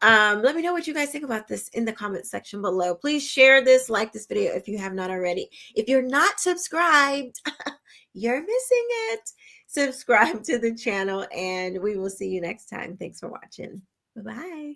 let me know what you guys think about this in the comment section below. Please share this, like this video if you have not already. If you're not subscribed, you're missing it. Subscribe to the channel, and we will see you next time. Thanks for watching. Bye-bye.